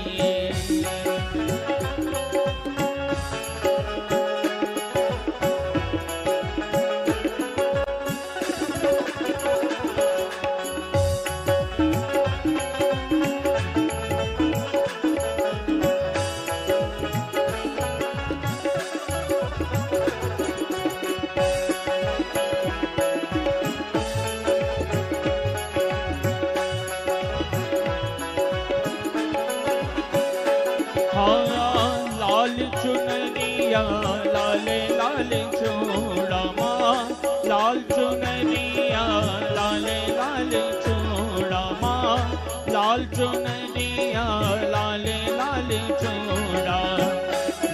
लाल चुनरिया लाल लाल चूड़ा माँ, लाल चुनरिया लाल लाल चूड़ा माँ, लाल चुनरिया लाल लाल चूड़ा,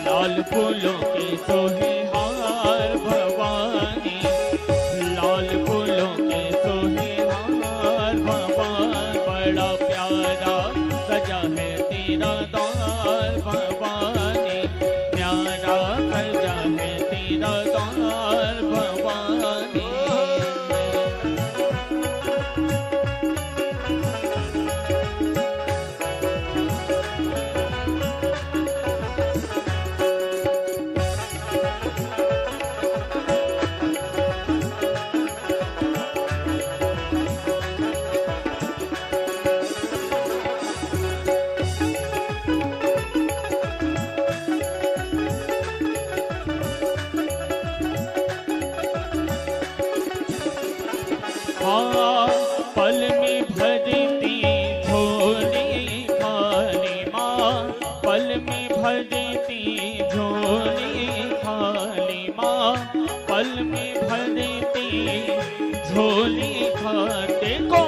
लाल फूलों के सोहे हार भवानी, लाल फूलों के सोहे हार भवानी, बड़ा प्यारा सजा है तेरा द्वार भवानी, प्यारा सजा है तेरा द्वार भवानी। हाँ पल में भरती झोली खाली माँ, पल में भरती झोली खाली माँ, पल में भरती झोली खाते को,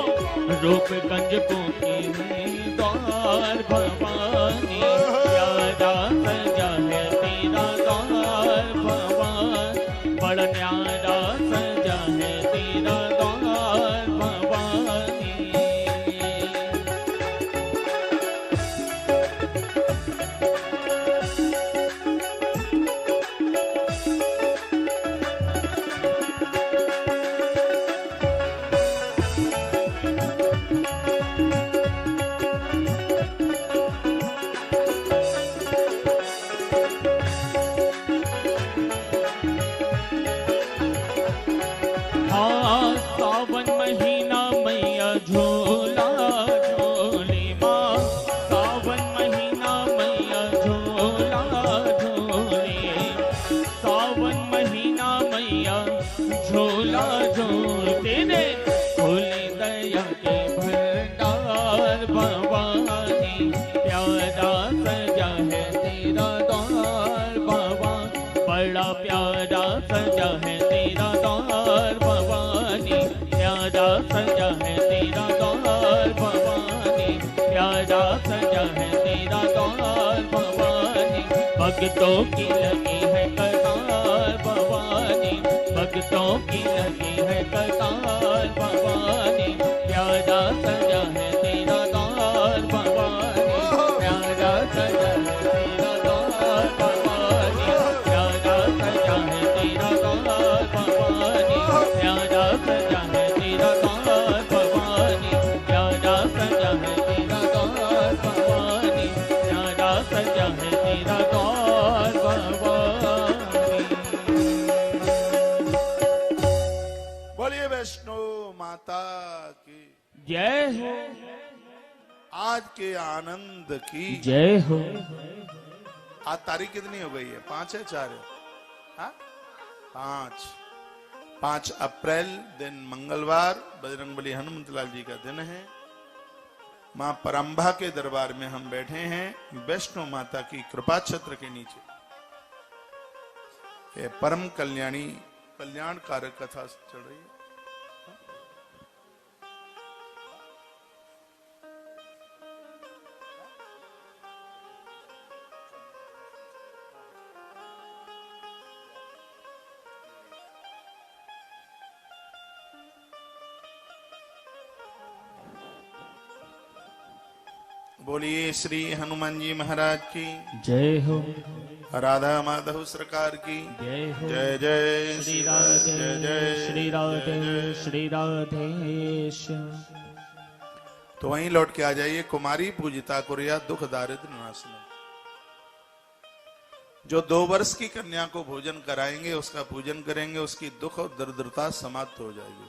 रूपगंज को द्वार भवानी, प्यारा सजा है तेरा द्वार भवानी, बड़ा न्यारा सजा है तेरा द्वार भवानी। हाँ सावन महीना मैया झूला झूले माँ, सावन महीना मैया झूला झूले, सावन महीना मैया झूला झूल, तेरे खुले दया के भंडार भवानी, प्यारा सजा है तेरा द्वार भवानी, बड़ा प्यारा सजा है तेरा द्वार भवानी, प्यारा सजा है तेरा द्वार भवानी, प्यारा सजा है तेरा द्वार भवानी, भक्तों की लगी है कतार भवानी, भक्तों की लगी है कतार भवानी, प्यारा सजा है तेरा द्वार भवानी, प्यारा सजा है तेरा द्वार भवानी, प्यारा सजा है निराधार भवानी। बोलिए वैष्णो माता की जय हो, आज के आनंद की जय हो। आज तारीख कितनी हो गई है? 5 है 4 है? हाँ? 5 अप्रैल दिन मंगलवार बजरंगबली हनुमंतलाल जी का दिन है। मां परंबा के दरबार में हम बैठे हैं वैष्णो माता की कृपा छत्र के नीचे। ये परम कल्याण कारक कथा चल रही है। बोलिए श्री हनुमान जी महाराज की जय हो, राधा माधव सरकार की जय हो। जय जय श्री राधे, श्री राधे, श्री राधेश्याम। तो वहीं लौट के आ जाइए। कुमारी पूजिता कुरिया दुख दारिद्र नाशनम। जो 2 वर्ष की कन्या को भोजन कराएंगे, उसका पूजन करेंगे, उसकी दुख और दरिद्रता समाप्त हो जाएगी।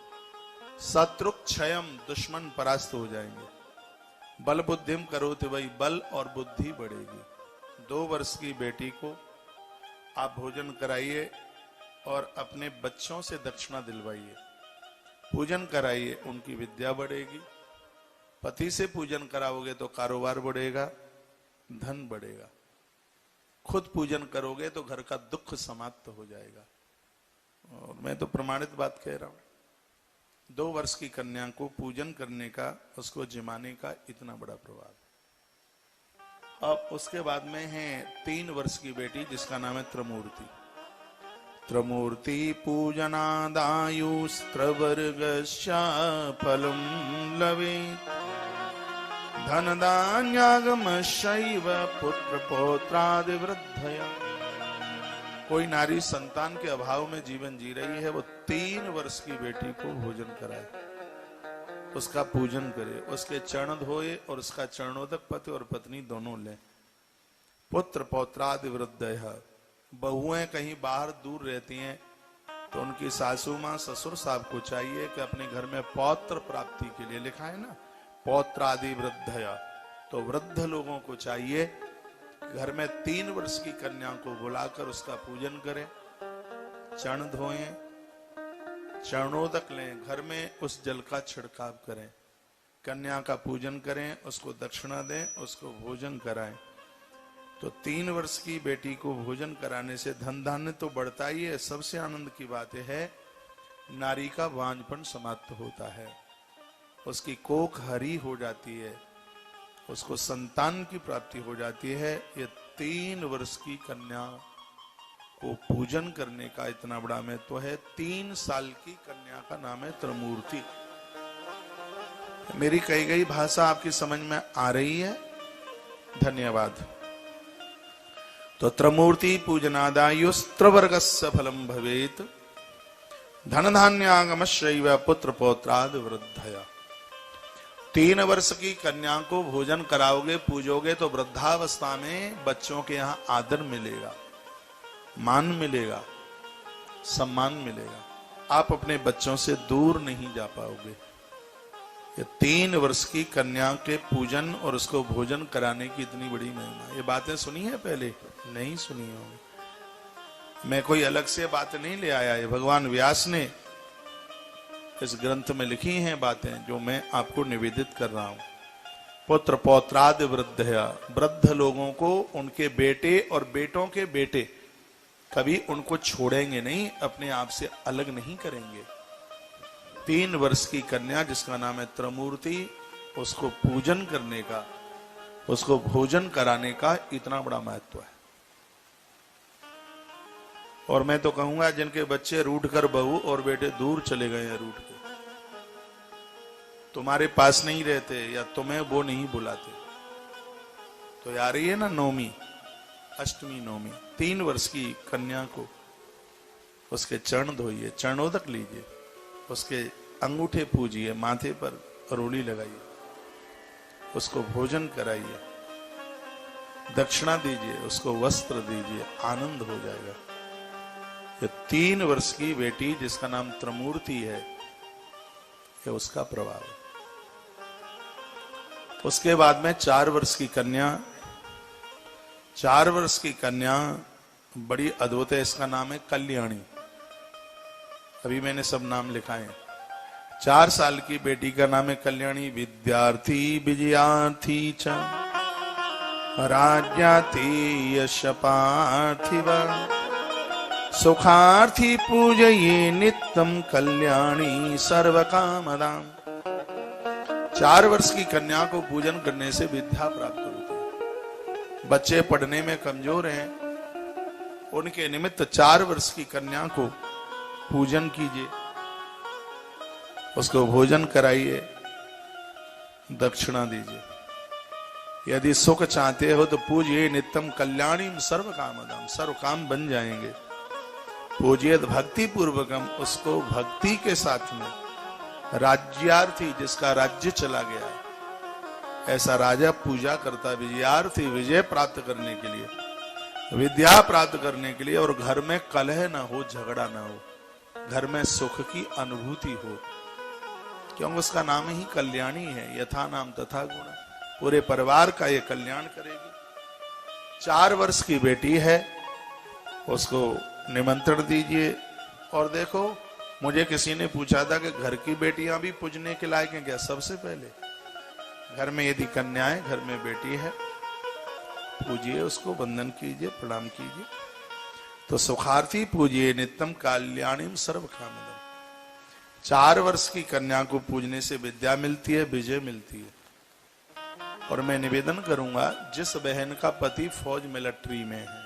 शत्रु क्षयम, दुश्मन परास्त हो जाएंगे। बल बुद्धिम करोति वही, बल और बुद्धि बढ़ेगी। 2 वर्ष की बेटी को आप भोजन कराइए और अपने बच्चों से दक्षिणा दिलवाइए, पूजन कराइए, उनकी विद्या बढ़ेगी। पति से पूजन कराओगे तो कारोबार बढ़ेगा, धन बढ़ेगा। खुद पूजन करोगे तो घर का दुख समाप्त हो जाएगा। और मैं तो प्रमाणित बात कह रहा हूं। 2 वर्ष की कन्या को पूजन करने का, उसको जिमाने का इतना बड़ा प्रभाव। अब उसके बाद में है 3 वर्ष की बेटी जिसका नाम है त्रिमूर्ति। त्रिमूर्ति पूजनादायुस्त्रवर्गस्या फलम लवेत् धन धान्यागम शैव पुत्र पौत्रादि वृद्धया। कोई नारी संतान के अभाव में जीवन जी रही है, वो 3 वर्ष की बेटी को भोजन कराए, उसका पूजन करे, उसके चरण धोए और उसका चरणोदक पति और पत्नी दोनों लें। पुत्र पौत्रादि वृद्धया। बहुएं कहीं बाहर दूर रहती हैं तो उनकी सासू मां ससुर साहब को चाहिए कि अपने घर में पौत्र प्राप्ति के लिए, लिखा है ना पौत्रादि वृद्धया, तो वृद्ध लोगों को चाहिए घर में 3 वर्ष की कन्या को बुलाकर उसका पूजन करें, चरण धोएं, चरणोदक लें, घर में उस जल का छिड़काव करें, कन्या का पूजन करें, उसको दक्षिणा दें, उसको भोजन कराएं। तो 3 वर्ष की बेटी को भोजन कराने से धन धान्य तो बढ़ता ही है, सबसे आनंद की बात है नारी का बांझपन समाप्त होता है, उसकी कोख हरी हो जाती है, उसको संतान की प्राप्ति हो जाती है। ये 3 वर्ष की कन्या को पूजन करने का इतना बड़ा महत्व है। 3 साल की कन्या का नाम है त्रिमूर्ति। मेरी कही गई भाषा आपकी समझ में आ रही है? धन्यवाद। तो त्रिमूर्ति पूजनादायुस्त्रवर्गस्य फलम भवेत् धन धान्यागमश्चैव पुत्र पौत्रादि वृद्धया। 3 वर्ष की कन्या को भोजन कराओगे, पूजोगे तो वृद्धावस्था में बच्चों के यहाँ आदर मिलेगा, मान मिलेगा, सम्मान मिलेगा। आप अपने बच्चों से दूर नहीं जा पाओगे। ये 3 वर्ष की कन्या के पूजन और उसको भोजन कराने की इतनी बड़ी महिमा। ये बातें सुनी है पहले? नहीं सुनी होगी। मैं कोई अलग से बात नहीं ले आया, ये भगवान व्यास ने इस ग्रंथ में लिखी हैं बातें जो मैं आपको निवेदित कर रहा हूं। पुत्र पौत्रादि वृद्धया, वृद्ध लोगों को उनके बेटे और बेटों के बेटे कभी उनको छोड़ेंगे नहीं, अपने आप से अलग नहीं करेंगे। 3 वर्ष की कन्या जिसका नाम है त्रिमूर्ति, उसको पूजन करने का, उसको भोजन कराने का इतना बड़ा महत्व है। और मैं तो कहूंगा जिनके बच्चे रूठ कर बहू और बेटे दूर चले गए हैं, रूठ के तुम्हारे पास नहीं रहते या तुम्हें वो नहीं बुलाते, तो यार ये ना नवमी, अष्टमी नवमी, 3 वर्ष की कन्या को उसके चरण धोइए, चरणोदक लीजिए, उसके अंगूठे पूजिए, माथे पर रोली लगाइए, उसको भोजन कराइए। दक्षिणा दीजिए, उसको वस्त्र दीजिए, आनंद हो जाएगा। ये 3 वर्ष की बेटी जिसका नाम त्रिमूर्ति है, ये उसका प्रभाव है। उसके बाद में 4 वर्ष की कन्या, 4 वर्ष की कन्या बड़ी अद्भुत है, इसका नाम है कल्याणी। अभी मैंने सब नाम लिखाए हैं। 4 साल की बेटी का नाम है कल्याणी। विद्यार्थी विजयार्थी च राज्यार्थी यश पार्थिव सुखार्थी पूजये नित्यम कल्याणी सर्व कामदाम। 4 वर्ष की कन्या को पूजन करने से विद्या प्राप्त होती है। बच्चे पढ़ने में कमजोर हैं, उनके निमित्त 4 वर्ष की कन्या को पूजन कीजिए, उसको भोजन कराइए, दक्षिणा दीजिए। यदि सुख चाहते हो तो पूजिए नित्यम कल्याणी सर्व कामदाम, सर्व काम बन जाएंगे। पूजिए भक्ति पूर्वकम, उसको भक्ति के साथ में। राज्यार्थी, जिसका राज्य चला गया है, ऐसा राजा पूजा करता। विजयार्थी, विजय प्राप्त करने के लिए, विद्या प्राप्त करने के लिए, और घर में कलह ना हो, झगड़ा ना हो, घर में सुख की अनुभूति हो, क्योंकि उसका नाम ही कल्याणी है। यथा नाम तथा गुण, पूरे परिवार का ये कल्याण करेगी। 4 वर्ष की बेटी है, उसको निमंत्रण दीजिए। और देखो, मुझे किसी ने पूछा था कि घर की बेटियां भी पूजने के लायक हैं क्या? सबसे पहले घर में यदि कन्या है, घर में बेटी है, पूजिए, उसको वंदन कीजिए, प्रणाम कीजिए। तो सुखार्थी पूजिए नित्यम कल्याणीम सर्व कामदम। 4 वर्ष की कन्या को पूजने से विद्या मिलती है, विजय मिलती है। और मैं निवेदन करूंगा, जिस बहन का पति फौज मिलिट्री में है,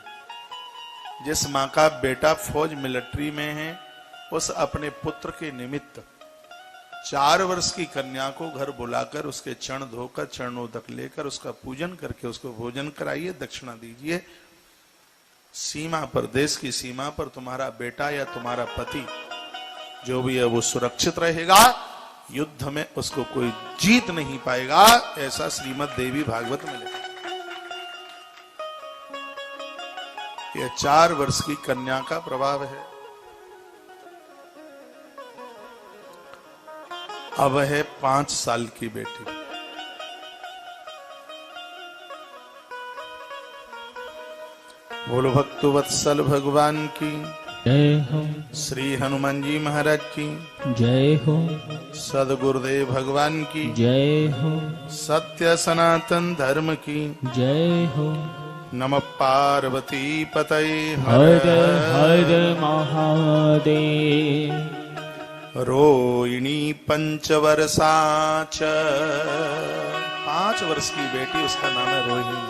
जिस माँ का बेटा फौज मिलिट्री में है, उस अपने पुत्र के निमित्त 4 वर्ष की कन्या को घर बुलाकर उसके चरण धोकर, चरणोदक लेकर, उसका पूजन करके उसको भोजन कराइए, दक्षिणा दीजिए। सीमा पर, देश की सीमा पर तुम्हारा बेटा या तुम्हारा पति जो भी है वो सुरक्षित रहेगा। युद्ध में उसको कोई जीत नहीं पाएगा, ऐसा श्रीमद् देवी भागवत में लिखा। यह 4 वर्ष की कन्या का प्रभाव है। अब है 5 साल की बेटी। बोलो भक्तवत्सल भगवान की जय हो, श्री हनुमान जी महाराज की जय हो, सदगुरुदेव भगवान की जय हो, सत्य सनातन धर्म की जय हो। नमः पार्वती पतये हर हर महादेव। रोहिणी पंचवर्षाच, 5 वर्ष की बेटी, उसका नाम है रोहिणी।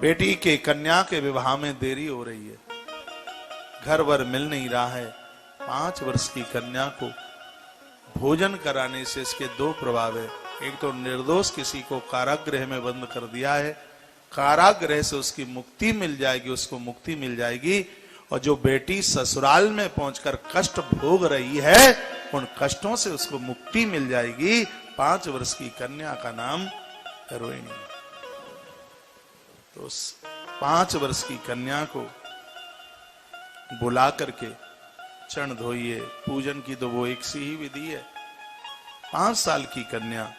बेटी के कन्या के विवाह में देरी हो रही है, घर वर मिल नहीं रहा है। 5 वर्ष की कन्या को भोजन कराने से इसके 2 प्रभाव है। एक तो निर्दोष किसी को कारागृह में बंद कर दिया है, कारागृह से उसकी मुक्ति मिल जाएगी, उसको मुक्ति मिल जाएगी। और जो बेटी ससुराल में पहुंचकर कष्ट भोग रही है, उन कष्टों से उसको मुक्ति मिल जाएगी। 5 वर्ष की कन्या का नाम रोहिणी। तो 5 वर्ष की कन्या को बुला करके चरण धोइए, पूजन की तो वो एक सी ही विधि है। 5 साल की कन्या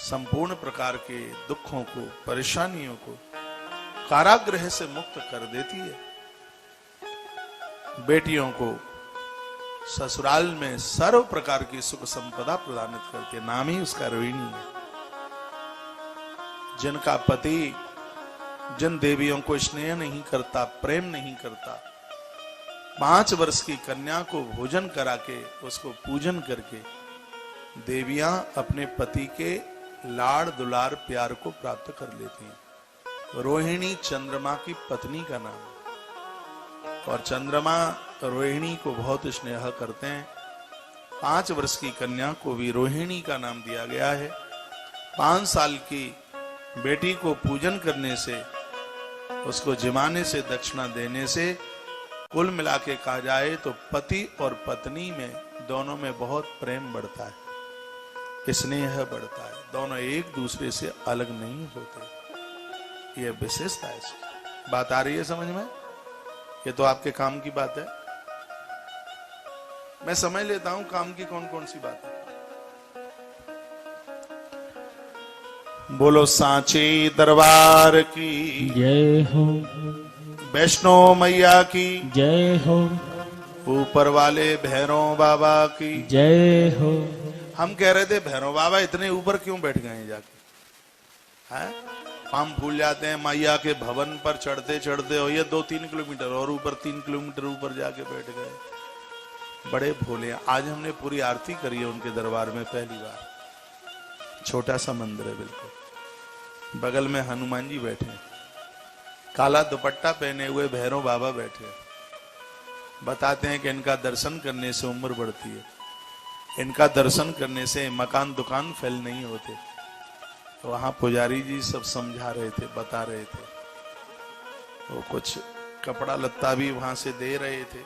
संपूर्ण प्रकार के दुखों को, परेशानियों को कारागृह से मुक्त कर देती है। बेटियों को ससुराल में सर्व प्रकार की सुख संपदा प्रदान करके, नाम ही उसका रोहिणी है। जिनका पति जिन देवियों को स्नेह नहीं करता, प्रेम नहीं करता, 5 वर्ष की कन्या को भोजन करा के, उसको पूजन करके देवियां अपने पति के लाड़ दुलार प्यार को प्राप्त कर लेती हैं। रोहिणी चंद्रमा की पत्नी का नाम है, और चंद्रमा रोहिणी को बहुत स्नेह करते हैं। 5 वर्ष की कन्या को भी रोहिणी का नाम दिया गया है। 5 साल की बेटी को पूजन करने से, उसको जिमाने से, दक्षिणा देने से, कुल मिला के कहा जाए तो पति और पत्नी में, दोनों में बहुत प्रेम बढ़ता है, स्नेह बढ़ता है। दोनों एक दूसरे से अलग नहीं होते। ये विशेषता है इसकी। बात आ रही है समझ में? ये तो आपके काम की बात है। मैं समझ लेता हूं काम की कौन कौन सी बात है। बोलो सांचे दरबार की जय हो, वैष्णो मैया की जय हो, ऊपर वाले भैरव बाबा की जय हो। हम कह रहे थे भैरव बाबा इतने ऊपर क्यों बैठ गए हैं जाके? हैं? पाम फूल जाते हैं मैया के भवन पर चढ़ते चढ़ते, और ये 2-3 किलोमीटर और ऊपर 3 किलोमीटर ऊपर जाके बैठ गए। बड़े भोले हैं। आज हमने पूरी आरती करी है उनके दरबार में पहली बार। छोटा सा मंदिर है बिल्कुल, बगल में हनुमान जी बैठे हैं, काला दुपट्टा पहने हुए भैरव बाबा बैठे हैं। बताते हैं कि इनका दर्शन करने से उम्र बढ़ती है, इनका दर्शन करने से मकान दुकान फेल नहीं होते। तो वहां पुजारी जी सब समझा रहे थे, बता रहे थे। वो कुछ कपड़ा लत्ता भी वहां से दे रहे थे।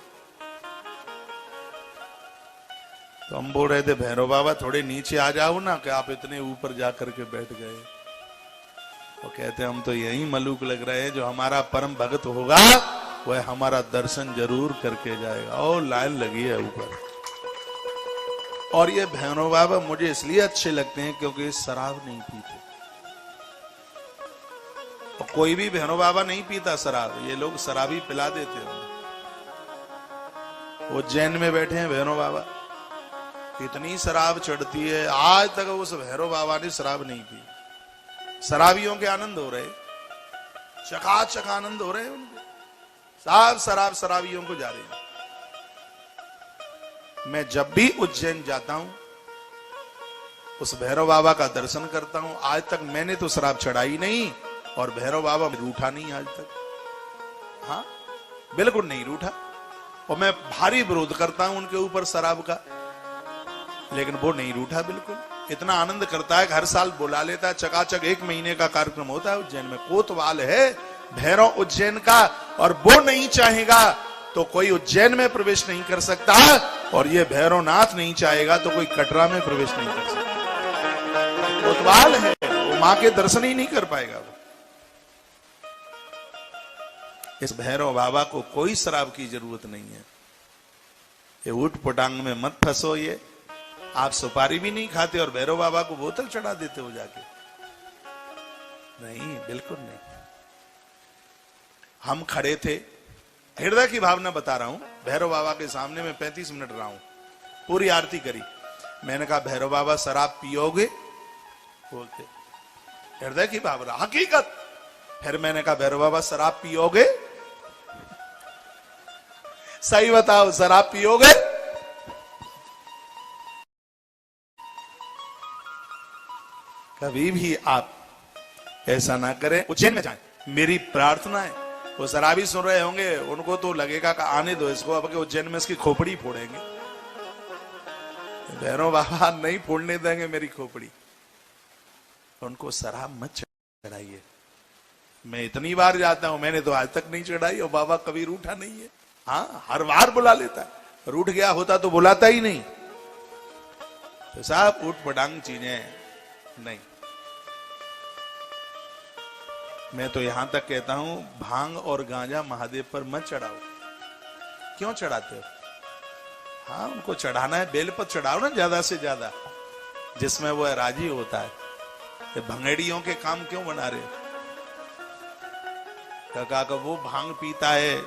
तो हम बोल रहे थे भैरव बाबा थोड़े नीचे आ जाओ ना, कि आप इतने ऊपर जाकर के बैठ गए। वो कहते हम तो यही मलूक लग रहे हैं, जो हमारा परम भगत होगा वह हमारा दर्शन जरूर करके जाएगा। और लाइन लगी है ऊपर। और ये भैरव बाबा मुझे इसलिए अच्छे लगते हैं क्योंकि शराब नहीं पीते। और कोई भी भैरव बाबा नहीं पीता शराब, ये लोग शराबी पिला देते हैं। वो जैन में बैठे हैं भैरव बाबा, इतनी शराब चढ़ती है, आज तक उस भैरव बाबा ने शराब नहीं पी। शराबियों के आनंद हो रहे, चकाचक आनंद हो रहे हैं उनके, साफ शराब शराबियों को जा रही है। मैं जब भी उज्जैन जाता हूं, उस भैरव बाबा का दर्शन करता हूं। आज तक मैंने तो शराब चढ़ाई नहीं, और भैरव बाबा रूठा नहीं आज तक। हाँ, बिल्कुल नहीं रूठा। और मैं भारी विरोध करता हूं उनके ऊपर शराब का, लेकिन वो नहीं रूठा बिल्कुल। इतना आनंद करता है कि हर साल बुला लेता है। चकाचक 1 महीने का कार्यक्रम होता है उज्जैन में। कोतवाल है भैरव उज्जैन का, और वो नहीं चाहेगा तो कोई उज्जैन में प्रवेश नहीं कर सकता, और ये भैरवनाथ नहीं चाहेगा तो कोई कटरा में प्रवेश नहीं कर सकता। कोतवाल है, वो मां के दर्शन ही नहीं कर पाएगा। वो इस भैरव बाबा को कोई शराब की जरूरत नहीं है। ये ऊट पटांग में मत फंसो। ये आप सुपारी भी नहीं खाते और भैरव बाबा को बोतल चढ़ा देते हो जाके। नहीं, बिल्कुल नहीं। हम खड़े थे, हृदय की भावना बता रहा हूं, भैरव बाबा के सामने में 35 मिनट रहा हूं, पूरी आरती करी। मैंने कहा भैरव बाबा शराब पियोगे? बोलते हृदय की भावना, हकीकत। फिर मैंने कहा भैरव बाबा शराब पियोगे? सही बताओ, शराब पियोगे? कभी भी आप ऐसा ना करें। उज्जैन में जाएं, मेरी प्रार्थना है। वो शराबी सुन रहे होंगे, उनको तो लगेगा कि आने दो इसको, अब के उज्जैन में इसकी खोपड़ी फोड़ेंगे। भैरव बाबा नहीं फोड़ने देंगे मेरी खोपड़ी। उनको शराब मत चढ़ाइए। मैं इतनी बार जाता हूं, मैंने तो आज तक नहीं चढ़ाई, और बाबा कभी रूठा नहीं है। हाँ, हर बार बुला लेता है। रूठ गया होता तो बुलाता ही नहीं। तो साहब ऊट पटांग चीजें नहीं। मैं तो यहां तक कहता हूं, भांग और गांजा महादेव पर मत चढ़ाओ। क्यों चढ़ाते हो? हाँ, उनको चढ़ाना है, बेलपत्र चढ़ाओ ना ज्यादा से ज्यादा, जिसमें वो राजी होता है। ये भंगेड़ियों के काम क्यों बना रहे? कहा कि वो भांग पीता है,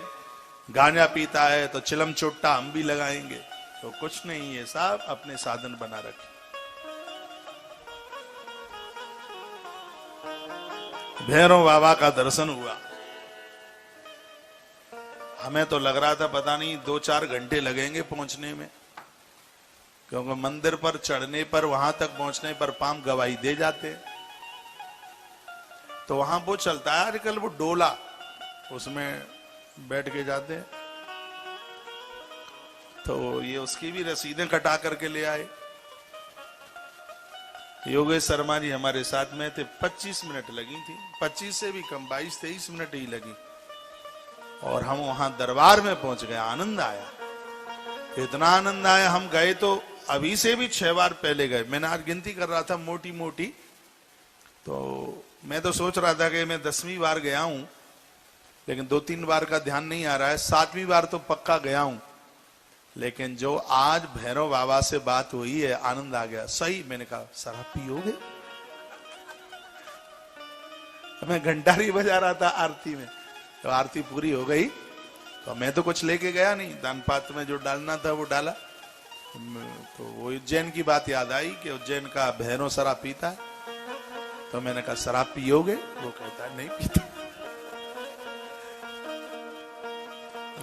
गांजा पीता है, तो चिलम चुट्टा हम भी लगाएंगे। तो कुछ नहीं है साहब, अपने साधन बना रखे। भैरव बाबा का दर्शन हुआ। हमें तो लग रहा था पता नहीं 2-4 घंटे लगेंगे पहुंचने में, क्योंकि मंदिर पर चढ़ने पर, वहां तक पहुंचने पर पाम गवाही दे जाते। तो वहां वो चलता है आजकल, वो डोला, उसमें बैठ के जाते हैं। तो ये उसकी भी रसीदें कटा करके ले आए। योगेश शर्मा जी हमारे साथ में थे। 25 मिनट लगी थी, 25 से भी कम, 22-23 मिनट ही लगी, और हम वहां दरबार में पहुंच गए। आनंद आया, इतना आनंद आया। हम गए तो अभी से भी 6 बार पहले गए। मैंने आज गिनती कर रहा था मोटी मोटी, तो मैं तो सोच रहा था कि मैं 10वीं बार गया हूं, लेकिन 2-3 बार का ध्यान नहीं आ रहा है, 7वीं बार तो पक्का गया हूं। लेकिन जो आज भैरव बाबा से बात हुई है, आनंद आ गया। सही, मैंने कहा शराब पियोगे? मैं घंटारी बजा रहा था आरती में, तो आरती पूरी हो गई, तो मैं तो कुछ लेके गया नहीं, दान पात्र में जो डालना था वो डाला। तो वो उज्जैन की बात याद आई कि उज्जैन का भैरव शराब पीता है, तो मैंने कहा शराब पियोगे? वो कहता है नहीं पीता।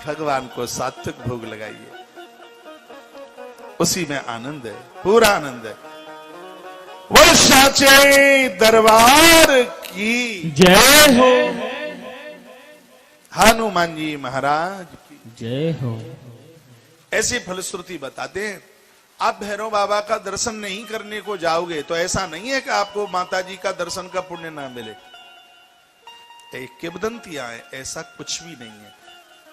भगवान को सात्विक भोग लगाइए, उसी में आनंद है, पूरा आनंद है। वो साचे दरबार की जय हो, हनुमान जी महाराज की जय हो। ऐसी फलश्रुति बताते हैं। आप भैरव बाबा का दर्शन नहीं करने को जाओगे तो ऐसा नहीं है कि आपको माता जी का दर्शन का पुण्य ना मिले। एक किंवदंतियां है, ऐसा कुछ भी नहीं है।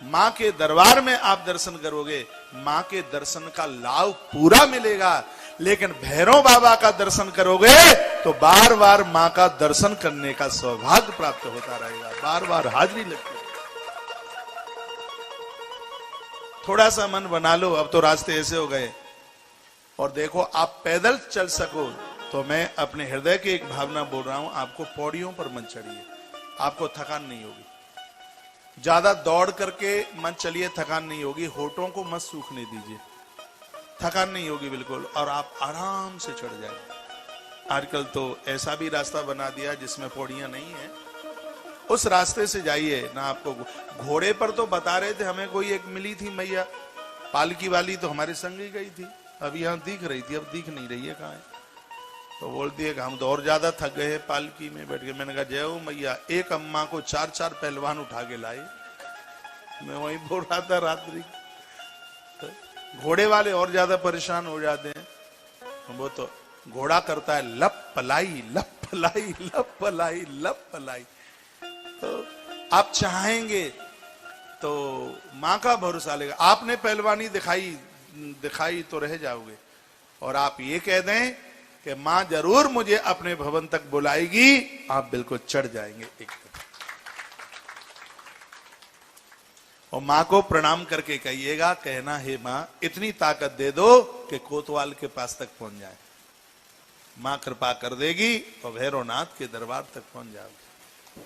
मां के दरबार में आप दर्शन करोगे, मां के दर्शन का लाभ पूरा मिलेगा। लेकिन भैरव बाबा का दर्शन करोगे तो बार बार मां का दर्शन करने का सौभाग्य प्राप्त होता रहेगा, बार बार हाजिरी लगती है। थोड़ा सा मन बना लो, अब तो रास्ते ऐसे हो गए, और देखो आप पैदल चल सको तो मैं अपने हृदय की एक भावना बोल रहा हूं, आपको पौड़ियों पर मत चढ़िए, आपको थकान नहीं होगी। ज्यादा दौड़ करके मत चलिए, थकान नहीं होगी। होठों को मत सूखने दीजिए, थकान नहीं होगी बिल्कुल, और आप आराम से चढ़ जाएंगे। आजकल तो ऐसा भी रास्ता बना दिया जिसमें पौड़ियां नहीं है, उस रास्ते से जाइए ना। आपको घोड़े पर तो बता रहे थे, हमें कोई एक मिली थी मैया पालकी वाली, तो हमारे संग ही गई थी, अब यहां दिख रही थी, अब दिख नहीं रही है, कहाँ है? तो बोलती है कि हम तो और ज्यादा थक गए पालकी में बैठ के। मैंने कहा जय हो मैया, एक अम्मा को 4-4 पहलवान उठा के लाए। मैं वहीं बोल रहा था रात्रि, तो घोड़े वाले और ज्यादा परेशान हो जाते हैं। वो तो घोड़ा करता है लप पलाई लप पलाई लप पलाई लप पलाई। तो आप चाहेंगे तो मां का भरोसा लेगा। आपने पहलवानी दिखाई तो रह जाओगे, और आप ये कह दें कि मां जरूर मुझे अपने भवन तक बुलाएगी, आप बिल्कुल चढ़ जाएंगे एकदम। और मां को प्रणाम करके कहिएगा, कहना है मां इतनी ताकत दे दो कि कोतवाल के पास तक पहुंच जाए। मां कृपा कर देगी और भैरवनाथ के दरबार तक पहुंच जाओगे।